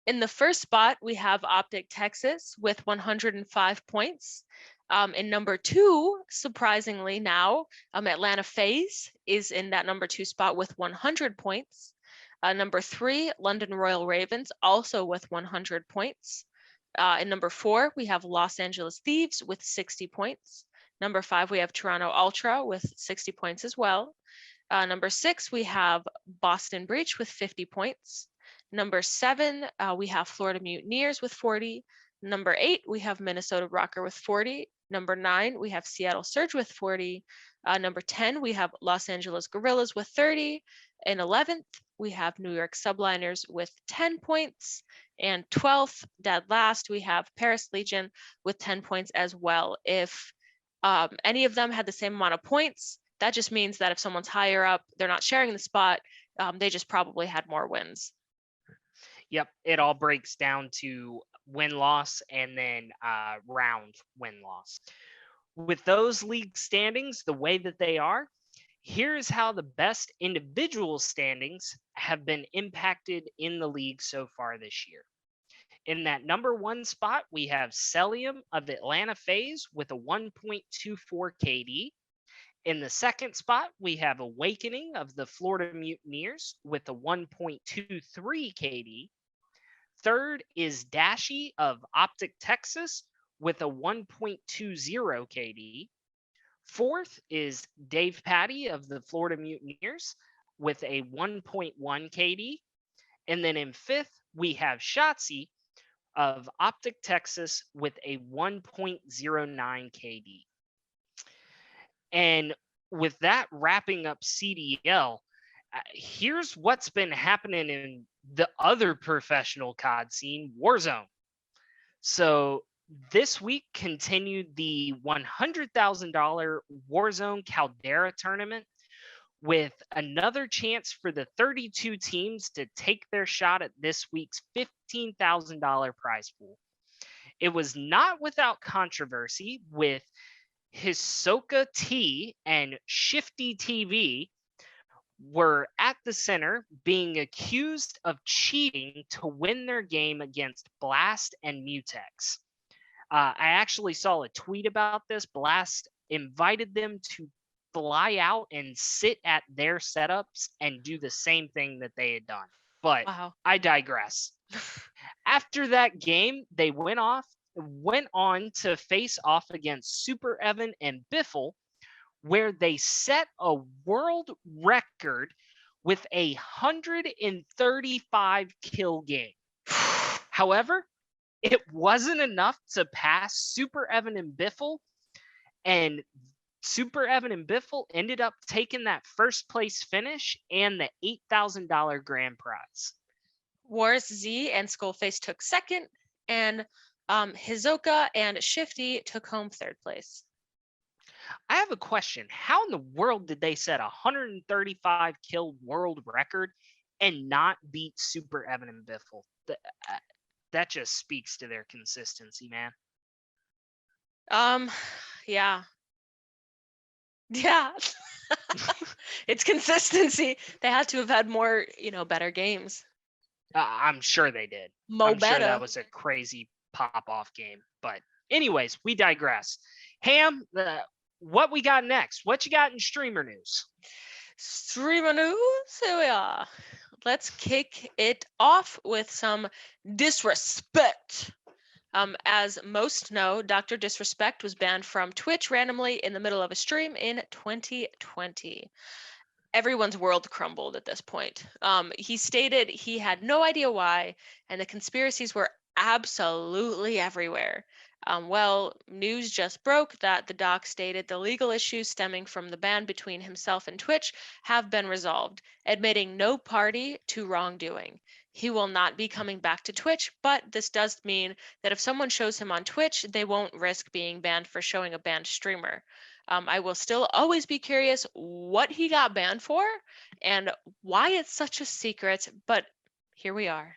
In the first spot, we have Optic Texas with 105 points. In number 2, surprisingly now, Atlanta FaZe is in that number 2 spot with 100 points. Number 3, London Royal Ravens, also with 100 points. In number 4, we have Los Angeles Thieves with 60 points. Number 5, we have Toronto Ultra with 60 points as well. Number 6, we have Boston Breach with 50 points. Number 7, we have Florida Mutineers with 40. Number 8, we have Minnesota Rocker with 40. Number 9, we have Seattle Surge with 40. Number 10, we have Los Angeles Guerrillas with 30. In 11th, we have New York Subliners with 10 points. And 12th, dead last, we have Paris Legion with 10 points as well. If any of them had the same amount of points, that just means that if someone's higher up, they're not sharing the spot. They just probably had more wins. Yep, it all breaks down to win-loss and then round win-loss. With those league standings the way that they are, here's how the best individual standings have been impacted in the league so far this year. In that number 1 spot, we have Celium of Atlanta FaZe with a 1.24 KD. In the second spot, we have Awakening of the Florida Mutineers with a 1.23 KD. Third is Dashi of Optic Texas with a 1.20 KD. Fourth is Dave Patty of the Florida Mutineers with a 1.1 KD. And then in fifth, we have Shotzi of Optic Texas with a 1.09 KD. And with that wrapping up CDL, here's what's been happening in the other professional COD scene, Warzone. So this week continued the $100,000 Warzone Caldera tournament with another chance for the 32 teams to take their shot at this week's $15,000 prize pool. It was not without controversy, with Hisoka T and Shifty TV were at the center being accused of cheating to win their game against Blast and Mutex. I actually saw a tweet about this. Blast invited them to fly out and sit at their setups and do the same thing that they had done. But Wow. I digress. After that game, they went on to face off against Super Evan and Biffle, where they set a world record with a 135 kill game. However, it wasn't enough to pass Super Evan and Biffle, and Super Evan and Biffle ended up taking that first place finish and the $8,000 grand prize. Wars Z and Skullface took second, and Hisoka and Shifty took home third place. I have a question. How in the world did they set a 135 kill world record and not beat Super Evan and Biffle? That just speaks to their consistency, man. Yeah. Yeah. It's consistency. They had to have had more, better games. I'm sure they did. Mo I'm better. sure that was a crazy pop-off game. But anyways, we digress. Ham, what we got next? What you got in streamer news? Streamer news? Here we are. Let's kick it off with some disrespect. As most know, Dr. Disrespect was banned from Twitch randomly in the middle of a stream in 2020. Everyone's world crumbled at this point. He stated he had no idea why, and the conspiracies were absolutely everywhere. Well, news just broke that the doc stated the legal issues stemming from the ban between himself and Twitch have been resolved, admitting no party to wrongdoing. He will not be coming back to Twitch, but this does mean that if someone shows him on Twitch, they won't risk being banned for showing a banned streamer. I will still always be curious what he got banned for and why it's such a secret, but here we are.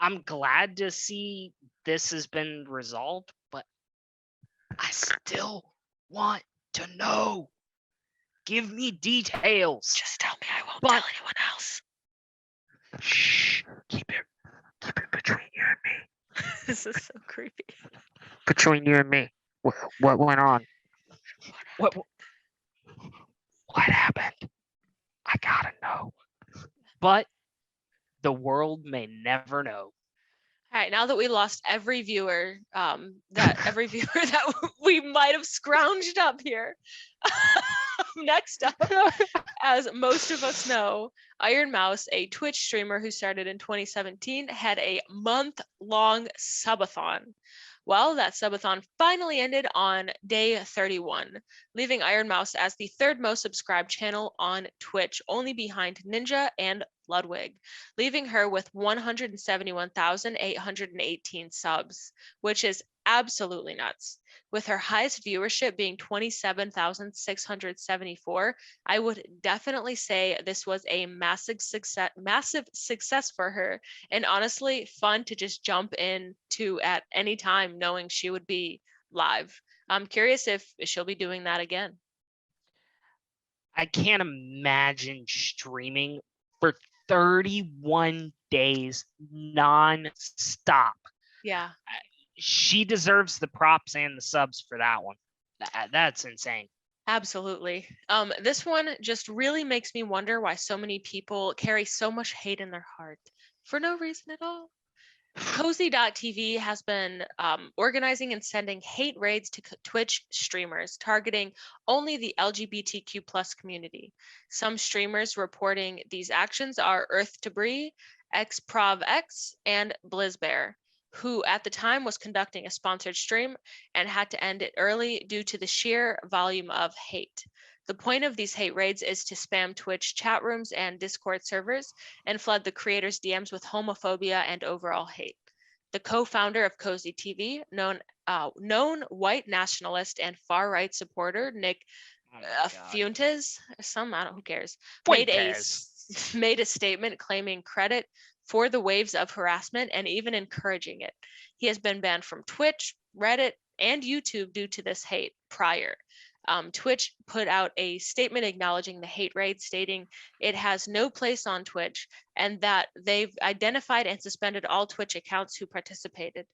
I'm glad to see this has been resolved, but I still want to know. Give me details. Just tell me, I won't tell anyone else. Shh. Keep it between you and me. This is so creepy. Between you and me. What went on? What happened? I gotta know. But the world may never know. All right, now that we lost every viewer, that we might have scrounged up here. Next up, as most of us know, Iron Mouse, a Twitch streamer who started in 2017, had a month-long subathon. Well, that subathon finally ended on day 31, leaving Iron Mouse as the third most subscribed channel on Twitch, only behind Ninja and Ludwig, leaving her with 171,818 subs, which is absolutely nuts. With her highest viewership being 27,674, I would definitely say this was a massive success for her, and honestly fun to just jump in to at any time knowing she would be live. I'm curious if she'll be doing that again. I can't imagine streaming for 31 days non-stop. Yeah, She deserves the props and the subs for that one. That's insane. absolutely. This one just really makes me wonder why so many people carry so much hate in their heart for no reason at all. Cozy.tv has been organizing and sending hate raids to Twitch streamers, targeting only the LGBTQ plus community. Some streamers reporting these actions are Earth Debris, XProvX, and BlizzBear, who at the time was conducting a sponsored stream and had to end it early due to the sheer volume of hate. The point of these hate raids is to spam Twitch chat rooms and Discord servers and flood the creators' DMs with homophobia and overall hate. The co-founder of Cozy TV, known white nationalist and far-right supporter Nick Oh my God. Fuentes, I don't, who cares, Fuentes. made a statement claiming credit for the waves of harassment and even encouraging it. He has been banned from Twitch, Reddit, and YouTube due to this hate prior. Twitch put out a statement acknowledging the hate raid, stating it has no place on Twitch and that they've identified and suspended all Twitch accounts who participated.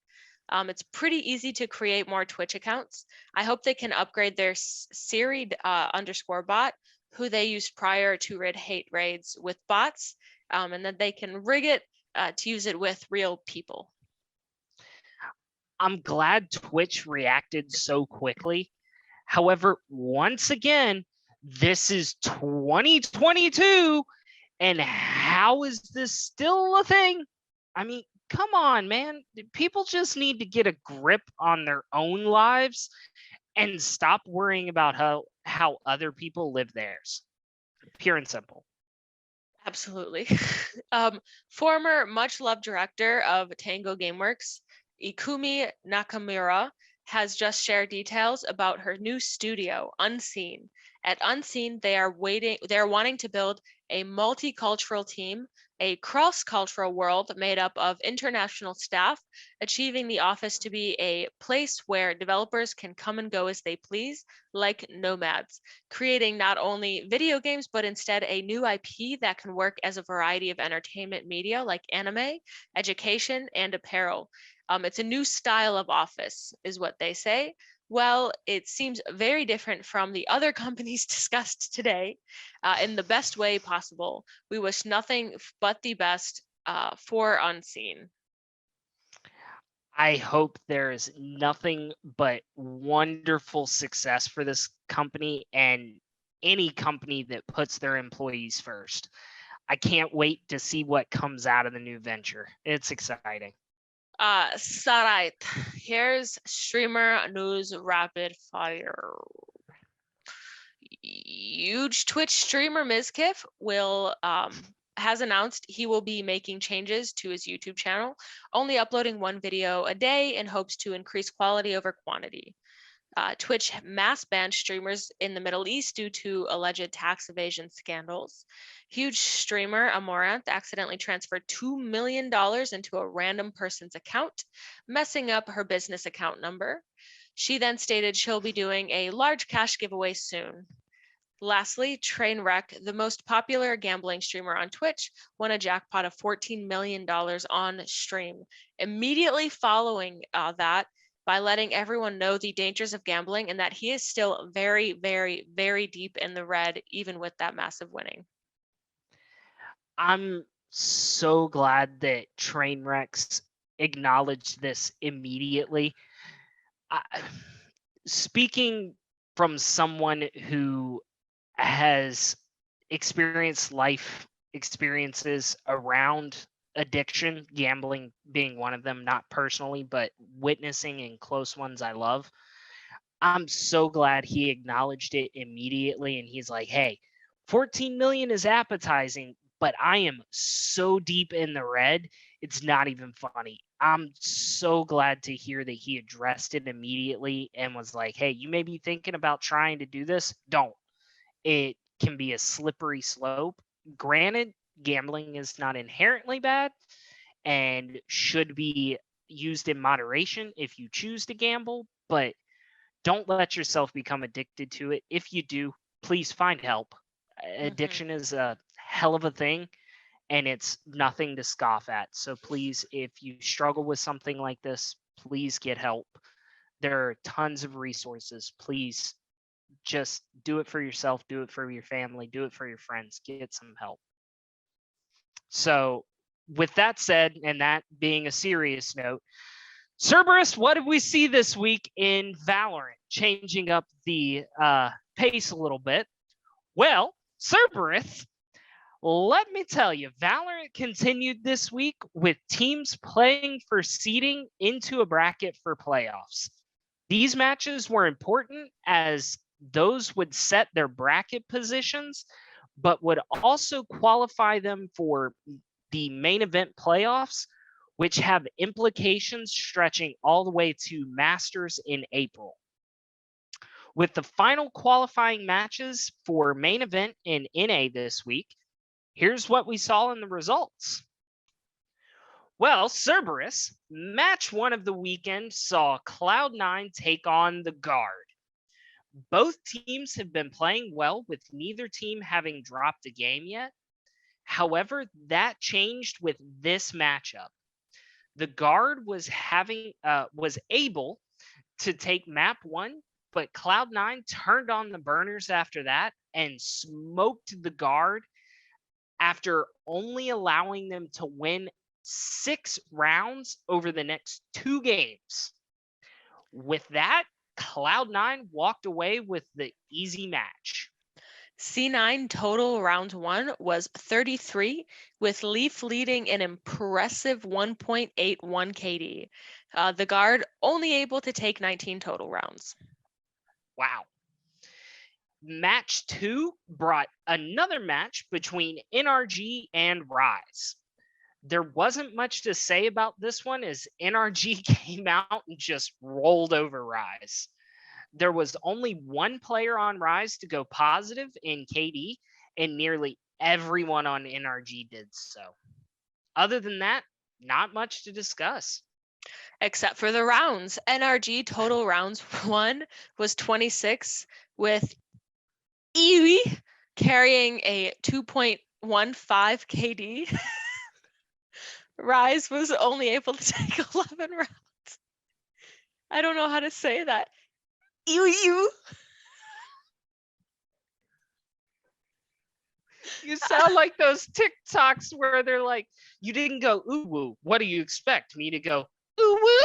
It's pretty easy to create more Twitch accounts. I hope they can upgrade their Siri underscore bot, who they used prior to rid hate raids with bots, and then they can rig it to use it with real people. I'm glad Twitch reacted so quickly. However, once again, this is 2022, and how is this still a thing? I mean, come on, man. People just need to get a grip on their own lives and stop worrying about how other people live theirs. Pure and simple. Absolutely. Former much loved director of Tango Gameworks, Ikumi Nakamura, has just shared details about her new studio, Unseen. At Unseen, they are wanting to build a multicultural team, a cross-cultural world made up of international staff, achieving the office to be a place where developers can come and go as they please, like nomads, creating not only video games, but instead a new IP that can work as a variety of entertainment media like anime, education, and apparel. It's a new style of office, is what they say. Well, it seems very different from the other companies discussed today in the best way possible. We wish nothing but the best for Unseen. I hope there is nothing but wonderful success for this company and any company that puts their employees first. I can't wait to see what comes out of the new venture. It's exciting. Sarait, here's streamer news rapid fire. Huge Twitch streamer Mizkif will has announced he will be making changes to his YouTube channel, only uploading one video a day in hopes to increase quality over quantity. Twitch mass banned streamers in the Middle East due to alleged tax evasion scandals. Huge streamer Amoranth accidentally transferred $2 million into a random person's account, messing up her business account number. She then stated she'll be doing a large cash giveaway soon. Lastly, Trainwreck, the most popular gambling streamer on Twitch, won a jackpot of $14 million on stream. Immediately following that, by letting everyone know the dangers of gambling and that he is still very, very, very deep in the red, even with that massive winning. I'm so glad that Trainwrecks acknowledged this immediately. Speaking from someone who has experienced life experiences around addiction, gambling being one of them, not personally, but witnessing in close ones I love. I'm so glad he acknowledged it immediately, and he's like, hey, 14 million is appetizing, but I am so deep in the red, it's not even funny. I'm so glad to hear that he addressed it immediately and was like, hey, you may be thinking about trying to do this. Don't. It can be a slippery slope. Granted, gambling is not inherently bad and should be used in moderation if you choose to gamble, but don't let yourself become addicted to it. If you do, please find help. Addiction is a hell of a thing, and it's nothing to scoff at. So please, if you struggle with something like this, please get help. There are tons of resources. Please just do it for yourself, do it for your family, do it for your friends, get some help. So, with that said, and that being a serious note, Cerberus, what did we see this week in Valorant? Changing up the pace a little bit. Well, Cerberus, let me tell you, Valorant continued this week with teams playing for seeding into a bracket for playoffs. These matches were important as those would set their bracket positions, but would also qualify them for the main event playoffs, which have implications stretching all the way to Masters in April. With the final qualifying matches for main event in NA this week, here's what we saw in the results. Well, Cerberus, match 1 of the weekend saw Cloud9 take on the Guard. Both teams have been playing well, with neither team having dropped a game yet. However, that changed with this matchup. The Guard was able to take map 1, but Cloud9 turned on the burners after that and smoked the Guard after only allowing them to win 6 rounds over the next 2 games. With that, Cloud9 walked away with the easy match. C9 total round 1 was 33, with Leaf leading an impressive 1.81 KD. The Guard only able to take 19 total rounds. Wow. Match 2 brought another match between NRG and Rise. There wasn't much to say about this one as NRG came out and just rolled over Rise. There was only one player on Rise to go positive in KD, and nearly everyone on NRG did so. Other than that, not much to discuss. Except for the rounds. NRG total rounds 1 was 26, with Iwi carrying a 2.15 KD. Rise was only able to take 11 rounds. I don't know how to say that. Ew. You sound like those TikToks where they're like, you didn't go ooh woo. What do you expect me to go ooh woo?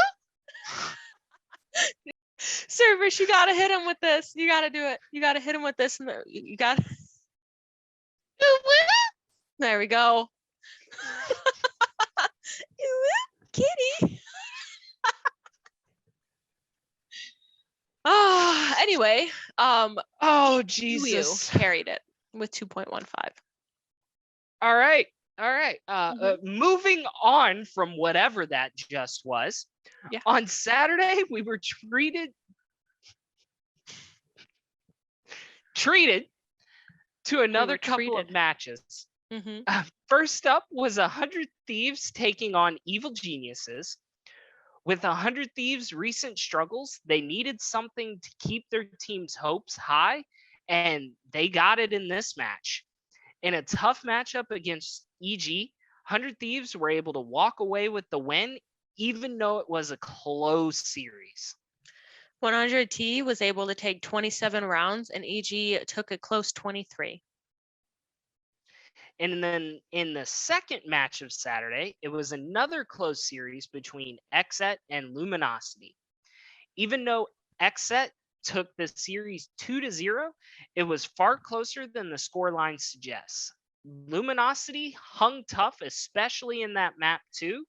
Cerberus, you gotta hit him with this. You gotta do it. You gotta hit him with this. And you gotta. Ooh woo. There we go. Kitty. Anyway, oh Jesus, carried it with 2.15. All right. Moving on from whatever that just was. Yeah. On Saturday, we were treated to another couple of matches. First up was 100 Thieves taking on Evil Geniuses. With 100 Thieves' recent struggles, they needed something to keep their team's hopes high, and they got it in this match. In a tough matchup against EG, 100 Thieves were able to walk away with the win, even though it was a close series. 100T was able to take 27 rounds, and EG took a close 23. And then in the second match of Saturday, it was another close series between Xset and Luminosity. Even though Xset took the series 2-0, it was far closer than the scoreline suggests. Luminosity hung tough, especially in that map too,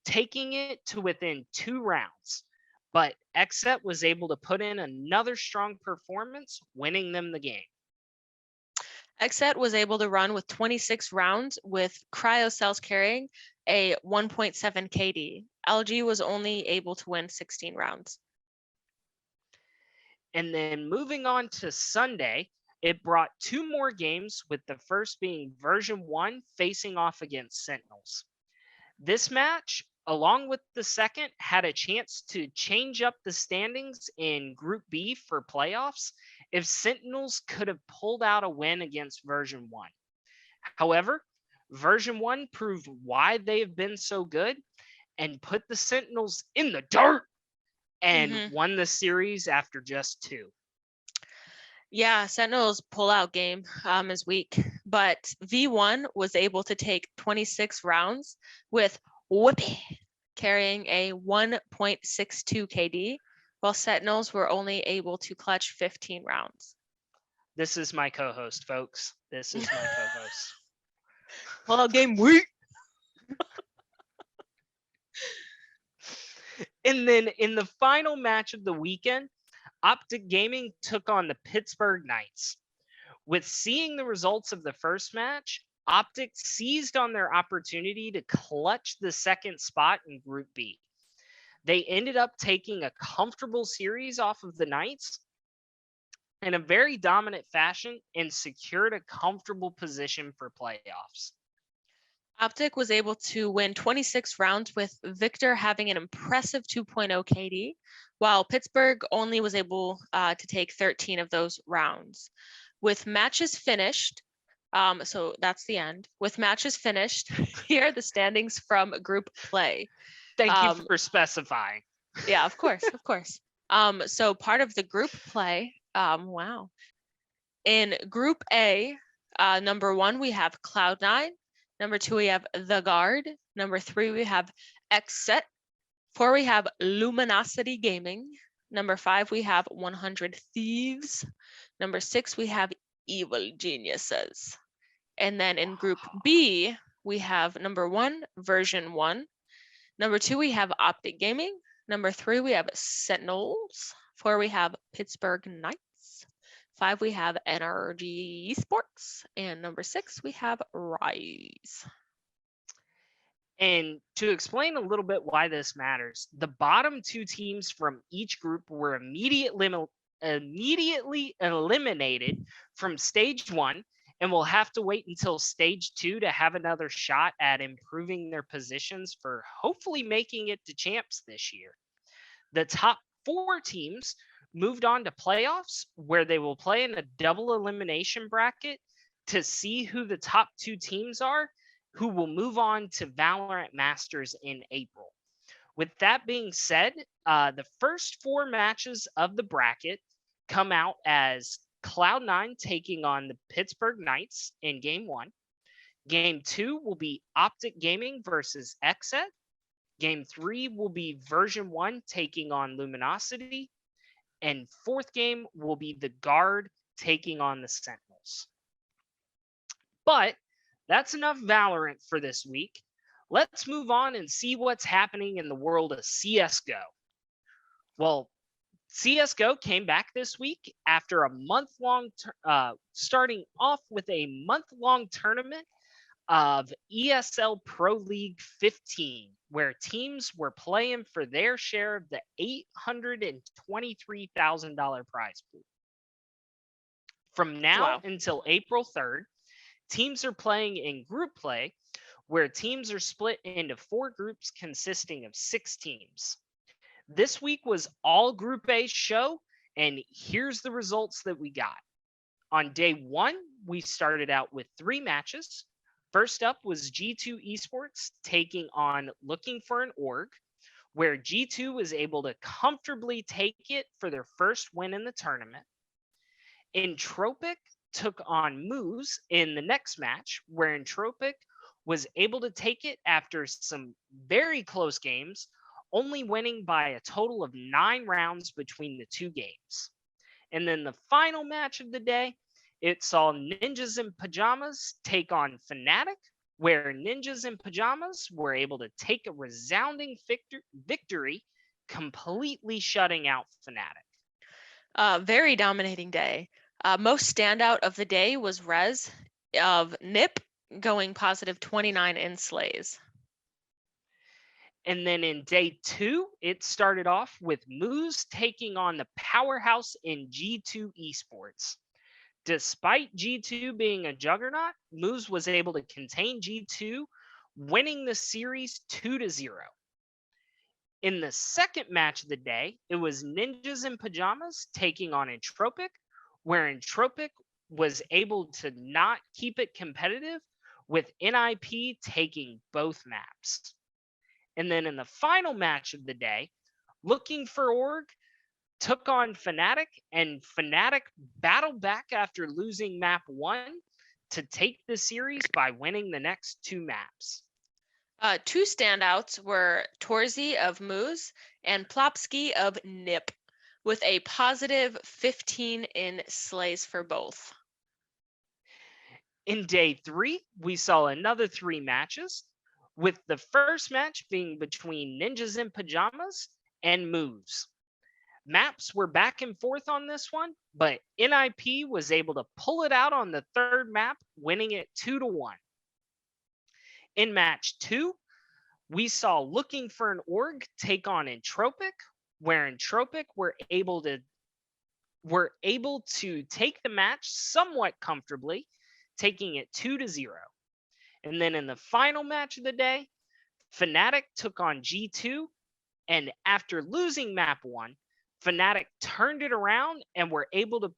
taking it to within 2 rounds. But Xset was able to put in another strong performance, winning them the game. Xset was able to run with 26 rounds with Cryocells carrying a 1.7 KD. LG was only able to win 16 rounds. And then moving on to Sunday, it brought 2 more games, with the first being version 1 facing off against Sentinels. This match, along with the second, had a chance to change up the standings in Group B for playoffs if Sentinels could have pulled out a win against version 1. However, version 1 proved why they have been so good and put the Sentinels in the dirt and won the series after just 2. Yeah, Sentinel's pullout game is weak, but V1 was able to take 26 rounds with Whoopi carrying a 1.62 KD, while Sentinels were only able to clutch 15 rounds. This is my co-host, folks. This is my co-host. Pullout game weak. And then in the final match of the weekend, Optic Gaming took on the Pittsburgh Knights. With seeing the results of the first match, Optic seized on their opportunity to clutch the second spot in Group B. They ended up taking a comfortable series off of the Knights in a very dominant fashion and secured a comfortable position for playoffs. Optic was able to win 26 rounds with Victor having an impressive 2.0 KD, while Pittsburgh only was able to take 13 of those rounds. With matches finished, so that's the end. With matches finished, here are the standings from group play. Thank you for specifying. Yeah, of course, of course. So part of the group play, wow. In group A, number 1, we have Cloud9. Number 2, we have The Guard. Number 3, we have Xset. 4, we have Luminosity Gaming. Number 5, we have 100 Thieves. Number 6, we have Evil Geniuses. And then in group B, we have number 1, version 1. Number 2, we have Optic Gaming. Number 3, we have Sentinels. 4, we have Pittsburgh Knights. 5, we have NRG Esports. And number 6, we have Rise. And to explain a little bit why this matters, the bottom 2 teams from each group were immediately eliminated from stage 1 and will have to wait until stage 2 to have another shot at improving their positions for hopefully making it to champs this year. The top 4 teams moved on to playoffs, where they will play in a double elimination bracket to see who the top 2 teams are, who will move on to Valorant Masters in April. With that being said, the first 4 matches of the bracket come out as Cloud9 taking on the Pittsburgh Knights in Game 1. Game 2 will be Optic Gaming versus Xset. Game 3 will be version 1 taking on Luminosity. And 4th game will be the Guard taking on the Sentinels. But that's enough Valorant for this week. Let's move on and see what's happening in the world of CSGO. Well, CSGO came back this week after a month-long, starting off with a month-long tournament of ESL Pro League 15, where teams were playing for their share of the $823,000 prize pool. From now until April 3rd, teams are playing in group play, where teams are split into 4 groups consisting of 6 teams. This week was all Group A show, and here's the results that we got. On day 1, we started out with 3 matches. First up was G2 Esports taking on Looking for an Org, where G2 was able to comfortably take it for their first win in the tournament. Entropic took on Moose in the next match, where Entropic was able to take it after some very close games, only winning by a total of 9 rounds between the 2 games. And then the final match of the day, it saw Ninjas in Pajamas take on Fnatic, where Ninjas in Pajamas were able to take a resounding victory, completely shutting out Fnatic. Very dominating day. Most standout of the day was Rez of Nip going positive 29 in slays. And then in day 2, it started off with Moose taking on the powerhouse in G2 Esports. Despite G2 being a juggernaut, Moose was able to contain G2, winning the series 2-0. In the second match of the day, it was Ninjas in Pajamas taking on Entropic, where Entropic was able to not keep it competitive, with NIP taking both maps. And then in the final match of the day, Looking for Org took on Fnatic, and Fnatic battled back after losing map 1 to take the series by winning the next 2 maps. Two standouts were Torzi of Moose and Plopsky of Nip, with a positive 15 in slays for both. In day 3, we saw another 3 matches, with the first match being between Ninjas in Pajamas and Moves. Maps were back and forth on this one, but NIP was able to pull it out on the third map, winning it 2-1. In match 2, we saw Looking for an Org take on Entropic, where Entropic were able to take the match somewhat comfortably, taking it 2-0. And then in the final match of the day, Fnatic took on G2, and after losing map 1, Fnatic turned it around and were able to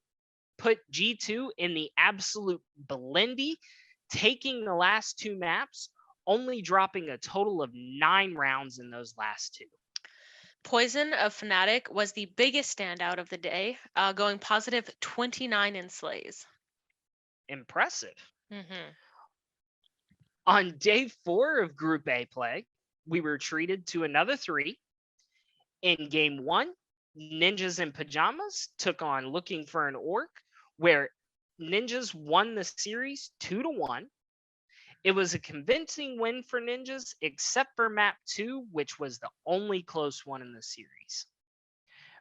put G2 in the absolute blendy, taking the last 2 maps, only dropping a total of 9 rounds in those last 2. Poison of Fnatic was the biggest standout of the day, going positive 29 in slays. Impressive. Mm-hmm. On day 4 of Group A play, we were treated to another 3. In game 1, Ninjas in Pajamas took on Looking for an Orc, where Ninjas won the series 2-1. It was a convincing win for Ninjas, except for map 2, which was the only close one in the series.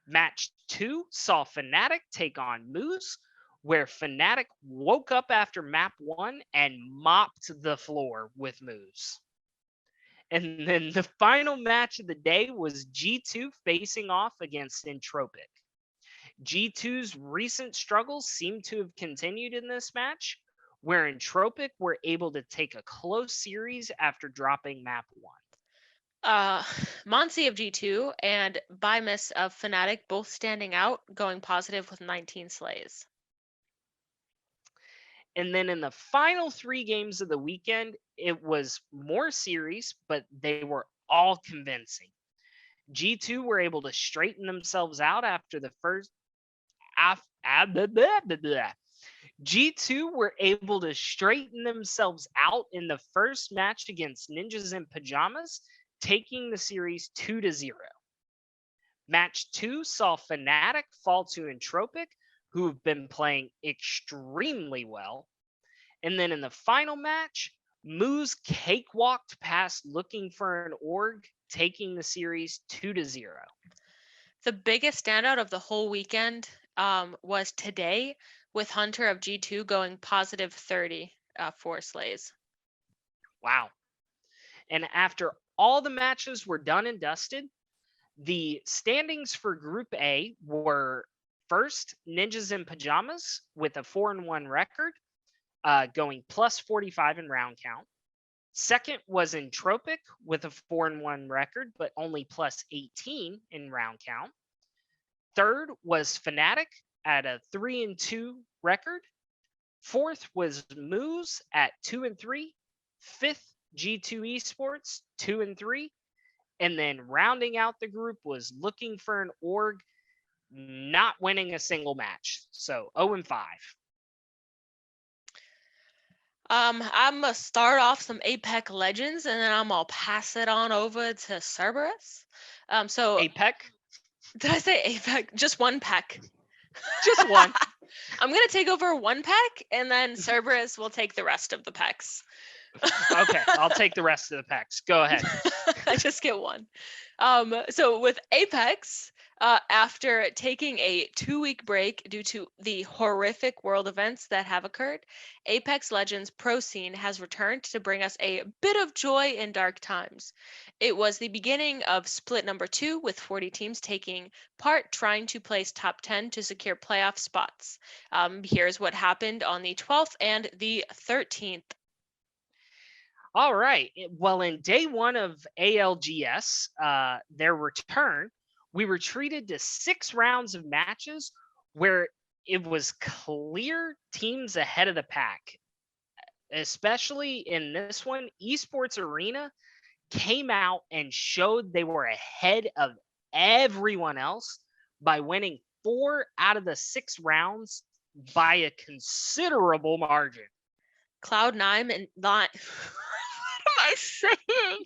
Match 2 saw Fnatic take on Moose, where Fnatic woke up after map 1 and mopped the floor with Moose. And then the final match of the day was G2 facing off against Entropic. G2's recent struggles seem to have continued in this match, where Entropic were able to take a close series after dropping map 1. Monsi of G2 and Bymus of Fnatic both standing out, going positive with 19 slays. And then in the final 3 games of the weekend, it was more series, but they were all convincing. G2 were able to straighten themselves out after the first. G2 were able to straighten themselves out in the first match against Ninjas in Pajamas, taking the series 2-0. Match 2 saw Fnatic fall to Entropic, who have been playing extremely well. And then in the final match, Moose cakewalked past Looking for an Org, taking the series 2-0. The biggest standout of the whole weekend was today, with Hunter of G2 going positive 30 for slays. Wow. And after all the matches were done and dusted, the standings for Group A were first Ninjas in Pajamas with a 4-1 record, going plus 45 in round count. Second was Entropic with a 4-1 record, but only plus 18 in round count. Third was Fnatic at a 3-2 record. Fourth was Moose at 2-3. Fifth, G2 Esports 2-3. And then rounding out the group was Looking for an Org, not winning a single match. So 0-5. I'm gonna start off some Apex Legends, and then I'm gonna pass it on over to Cerberus. So Apex? did I say Apex? Just one peck. Just one. I'm gonna take over one pack, and then Cerberus will take the rest of the packs. Okay, I'll take the rest of the packs. Go ahead. I just get one. So with Apex, after taking a 2-week break due to the horrific world events that have occurred, Apex Legends Pro Scene has returned to bring us a bit of joy in dark times. It was the beginning of split number 2, with 40 teams taking part trying to place top 10 to secure playoff spots. Here's what happened on the 12th and the 13th. All right. Well, in day one of ALGS, their return, we were treated to 6 rounds of matches where it was clear teams ahead of the pack. Especially in this one, Esports Arena came out and showed they were ahead of everyone else by winning 4 out of the 6 rounds by a considerable margin. Cloud9 and not. What am I saying?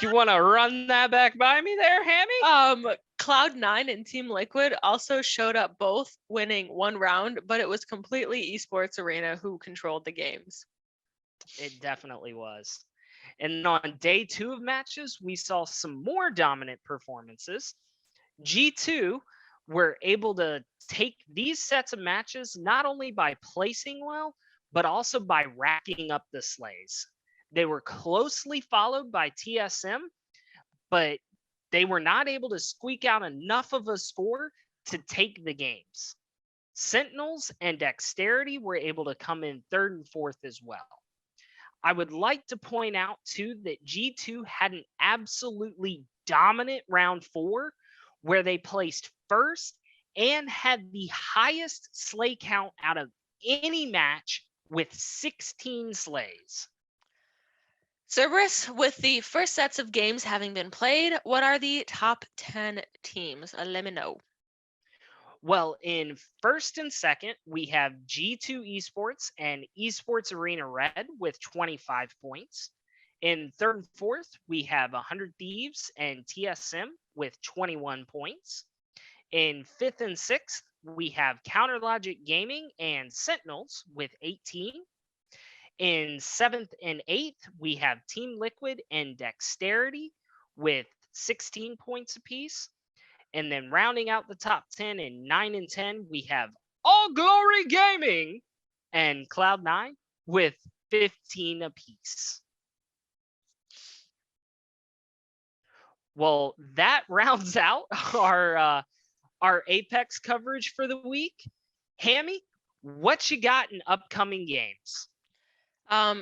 You want to run that back by me there, Hammy? Cloud9 and Team Liquid also showed up both winning 1 round, but it was completely Esports Arena who controlled the games. It definitely was. And on day 2 of matches, we saw some more dominant performances. G2 were able to take these sets of matches not only by placing well, but also by racking up the slays. They were closely followed by TSM, but they were not able to squeak out enough of a score to take the games. Sentinels and Dexterity were able to come in 3rd and 4th as well. I would like to point out, too, that G2 had an absolutely dominant round 4 where they placed 1st and had the highest slay count out of any match with 16 slays. Cerberus, with the first sets of games having been played, what are the top 10 teams? Let me know. Well, in 1st and 2nd, we have G2 Esports and Esports Arena Red with 25 points. In 3rd and 4th, we have 100 Thieves and TSM with 21 points. In 5th and 6th, we have Counter Logic Gaming and Sentinels with 18. In 7th and 8th, we have Team Liquid and Dexterity with 16 points apiece. And then rounding out the top 10 in 9 and 10, we have All Glory Gaming and Cloud9 with 15 apiece. Well, that rounds out our Apex coverage for the week. Hammy, what you got in upcoming games?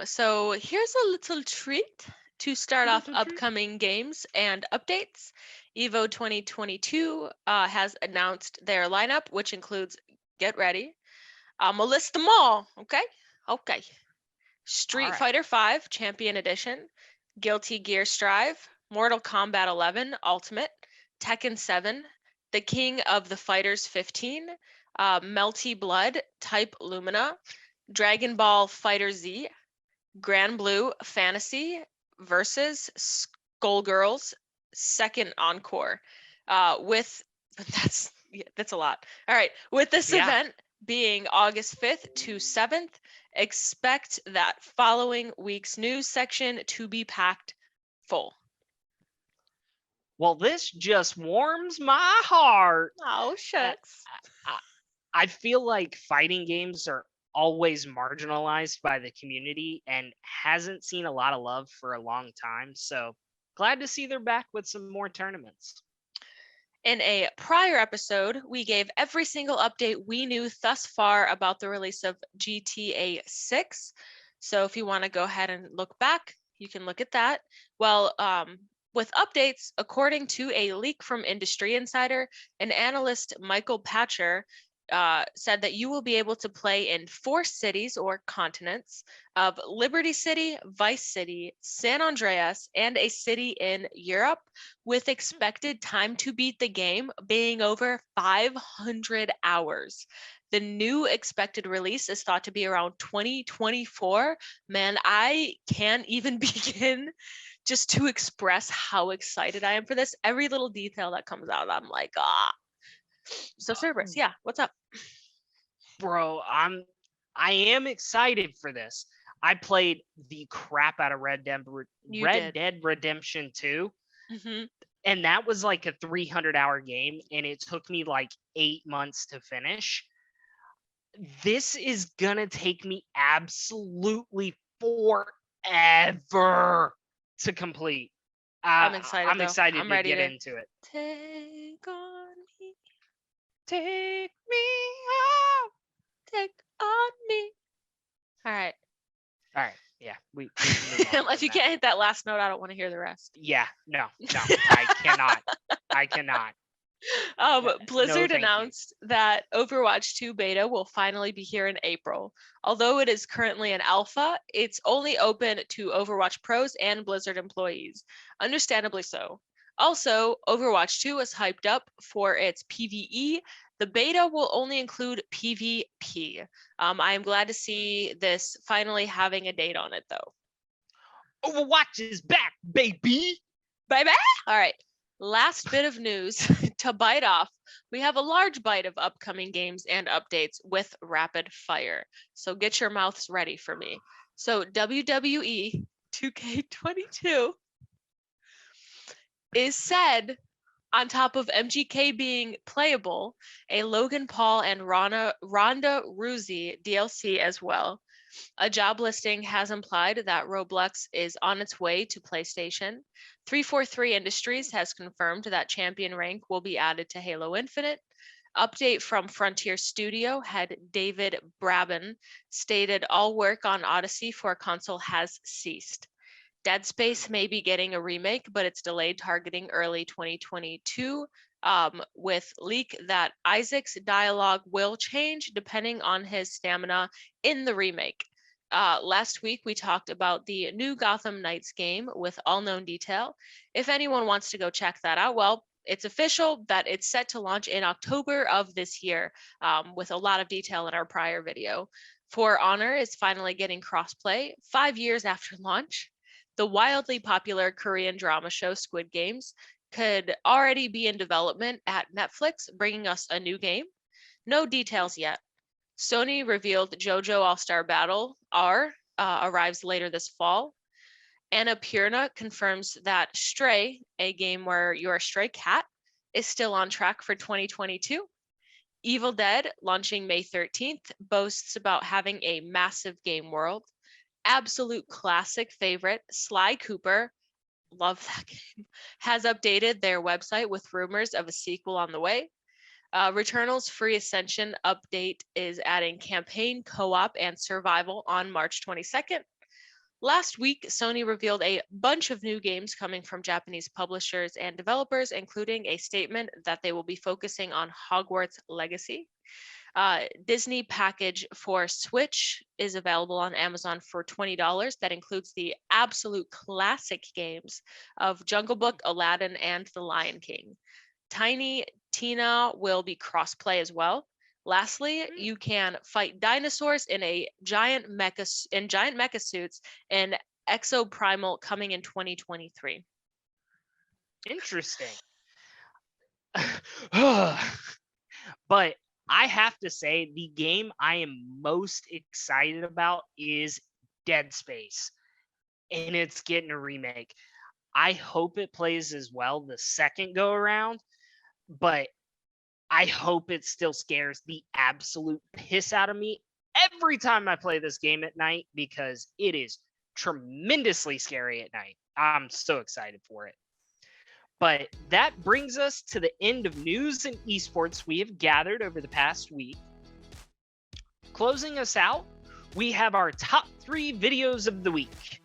So here's a little treat to start off upcoming games and updates. EVO 2022 has announced their lineup, which includes, get ready, I'm gonna list them all, okay? Okay. Street Fighter V Champion Edition, Guilty Gear Strive, Mortal Kombat 11 Ultimate, Tekken 7, The King of the Fighters 15, Melty Blood Type Lumina, Dragon Ball Fighter Z, Grand Blue Fantasy versus Skullgirls Second Encore. With that's a lot. All right, with this event being August 5th to 7th, expect that following week's news section to be packed full. Well, this just warms my heart. Oh, shucks. I feel like fighting games are always marginalized by the community and hasn't seen a lot of love for a long time. So glad to see they're back with some more tournaments. In a prior episode, we gave every single update we knew thus far about the release of GTA 6. So if you want to go ahead and look back, you can look at that. Well, with updates, according to a leak from Industry Insider, an analyst, Michael Patcher, said that you will be able to play in 4 cities or continents of Liberty City, Vice City, San Andreas, and a city in Europe, with expected time to beat the game being over 500 hours. The new expected release is thought to be around 2024. Man, I can't even begin just to express how excited I am for this. Every little detail that comes out, I'm like, ah. So Cerberus, yeah, what's up? Bro, I am excited for this. I played the crap out of Red Dead Redemption 2, Mm-hmm. and that was like a 300-hour game, and it took me like 8 months to finish. This is gonna take me absolutely forever to complete. I'm excited I'm though. excited I'm to ready get to into it. take on me, Take me out. take on me. All right. All right, yeah, we can move on Unless from you that. can't hit that last note, I don't want to hear the rest. Yeah, no, I cannot. I cannot. No, Blizzard thank you. announced that Overwatch 2 beta will finally be here in April. Although it is currently an alpha, it's only open to Overwatch pros and Blizzard employees. Understandably so. Also, Overwatch 2 is hyped up for its PvE. The beta will only include PvP. I am glad to see this finally having a date on it, though. Overwatch is back, baby. Bye-bye. All right. Last bit of news to bite off. We have a large bite of upcoming games and updates with rapid fire. So get your mouths ready for me. So WWE 2K22 is said, on top of MGK being playable, a Logan Paul and Ronda Rousey DLC as well. A job listing has implied that Roblox is on its way to PlayStation. 343 Industries has confirmed that Champion Rank will be added to Halo Infinite. Update from Frontier Studio head David Braben stated all work on Odyssey for console has ceased. Dead Space may be getting a remake, but it's delayed targeting early 2022. With leak that Isaac's dialogue will change depending on his stamina in the remake. Last week, we talked about the new Gotham Knights game with all known detail. If anyone wants to go check that out, well, it's official that it's set to launch in October of this year, with a lot of detail in our prior video. For Honor is finally getting crossplay 5 years after launch. The wildly popular Korean drama show Squid Games could already be in development at Netflix, bringing us a new game. No details yet. Sony revealed JoJo All-Star Battle R arrives later this fall. Annapurna confirms that Stray, a game where you're a stray cat, is still on track for 2022. Evil Dead, launching May 13th, boasts about having a massive game world. Absolute classic favorite, Sly Cooper, love that game, has updated their website with rumors of a sequel on the way. Returnal's Free Ascension update is adding campaign, co-op, and survival on March 22nd. Last week, Sony revealed a bunch of new games coming from Japanese publishers and developers, including a statement that they will be focusing on Hogwarts Legacy. Disney package for Switch is available on Amazon for $20. That includes the absolute classic games of Jungle Book, Aladdin, and The Lion King. Tiny Tina will be crossplay as well. Lastly, you can fight dinosaurs in giant mecha suits in Exoprimal coming in 2023. Interesting. But I have to say, the game I am most excited about is Dead Space, and it's getting a remake. I hope it plays as well the second go around, but I hope it still scares the absolute piss out of me every time I play this game at night, because it is tremendously scary at night. I'm so excited for it. But that brings us to the end of news and esports we have gathered over the past week. Closing us out, we have our top 3 videos of the week.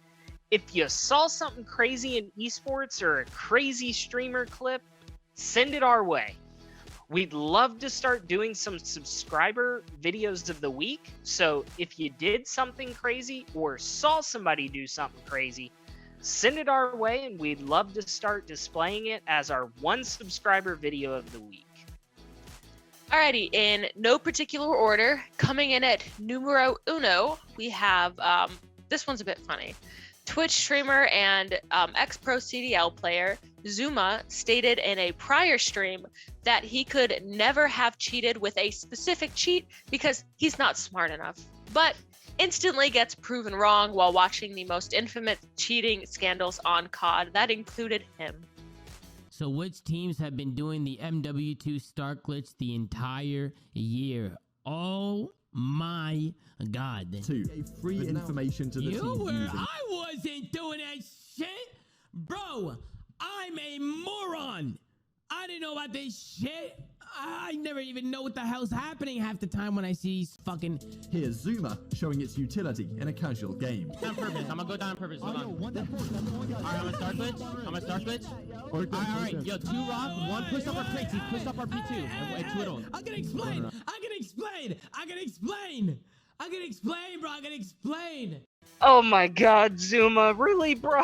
If you saw something crazy in esports or a crazy streamer clip, send it our way. We'd love to start doing some subscriber videos of the week. So if you did something crazy or saw somebody do something crazy, send it our way, and we'd love to start displaying it as our 1 subscriber video of the week. Alrighty, in no particular order, coming in at numero uno, we have, this one's a bit funny. Twitch streamer and ex-pro CDL player Zuma stated in a prior stream that he could never have cheated with a specific cheat because he's not smart enough, but instantly gets proven wrong while watching the most infamous cheating scandals on COD. That included him. So which teams have been doing the MW2 start glitch the entire year? Oh my God. 2. Gave free information to the team using. I wasn't doing that shit. Bro, I'm a moron. I didn't know about this shit. I never even know what the hell's happening half the time when I see these fucking... Here's Zuma showing its utility in a casual game. On purpose. I'm gonna go down on purpose. Hold on. Alright, I'm gonna start glitch. Alright, yo, 2 rock, 1 push up our crates. He pushed up our P2 and 2 at all. I can explain, bro. I can explain. Oh my God, Zuma, really, bro?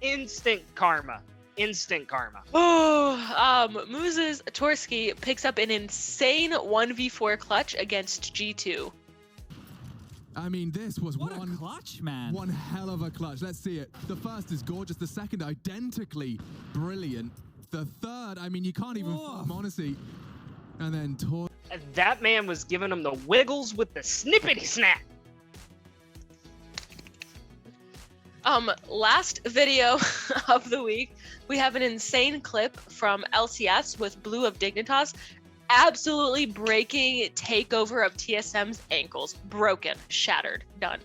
Instant karma. Oh, Mooses Torski picks up an insane 1v4 clutch against G2. I mean, this was what a clutch, man. One hell of a clutch. Let's see it. The first is gorgeous. The second, identically brilliant. The third, I mean, you can't even farm, honestly. And then that man was giving him the wiggles with the snippety snap. Last video of the week, we have an insane clip from LCS with Blue of Dignitas absolutely breaking takeover of TSM's ankles. Broken, shattered, done.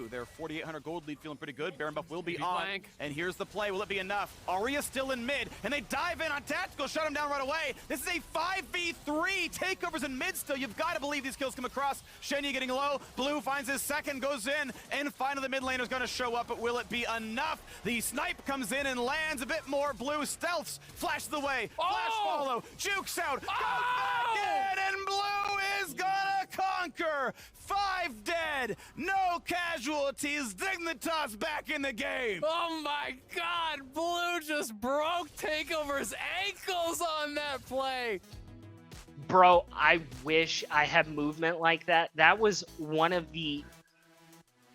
Their 4,800 gold lead feeling pretty good. Baron buff will be on. And here's the play. Will it be enough? Arya still in mid, and they dive in on tactical, shut him down right away. This is a 5v3. Takeovers in mid still. You've got to believe these kills come across. Shenya getting low. Blue finds his second, goes in, and finally the mid laner's going to show up, but will it be enough? The snipe comes in and lands a bit more. Blue stealths, flashes the way. Flash follow, jukes out, goes back in, and Blue is gonna conquer. 5 dead, no casualties, Dignitas back in the game. Oh my God, Blue just broke Takeover's ankles on that play. Bro, I wish I had movement like that. That was one of the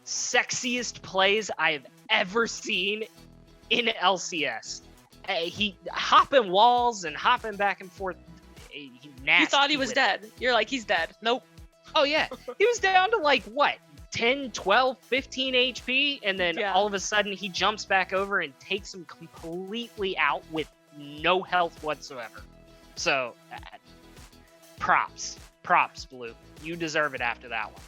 sexiest plays I have ever seen in LCS. He hopping walls and hopping back and forth. You thought he was dead. You're like, he's dead. Nope. Oh, yeah. He was down to like, what, 10, 12, 15 HP? And then all of a sudden he jumps back over and takes him completely out with no health whatsoever. So, props, Blue. You deserve it after that one.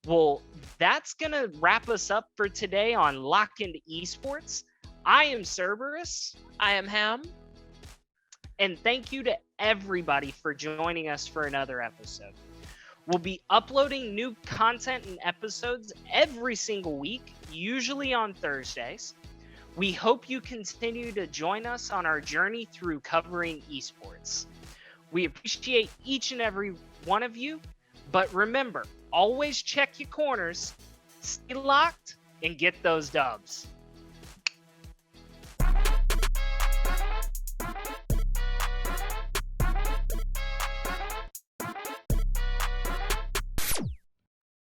Well, that's going to wrap us up for today on LockInToEsports. I am Cerberus. I am Ham. And thank you to everybody for joining us for another episode. We'll be uploading new content and episodes every single week, usually on Thursdays. We hope you continue to join us on our journey through covering esports. We appreciate each and every one of you, but remember, always check your corners, stay locked, and get those dubs.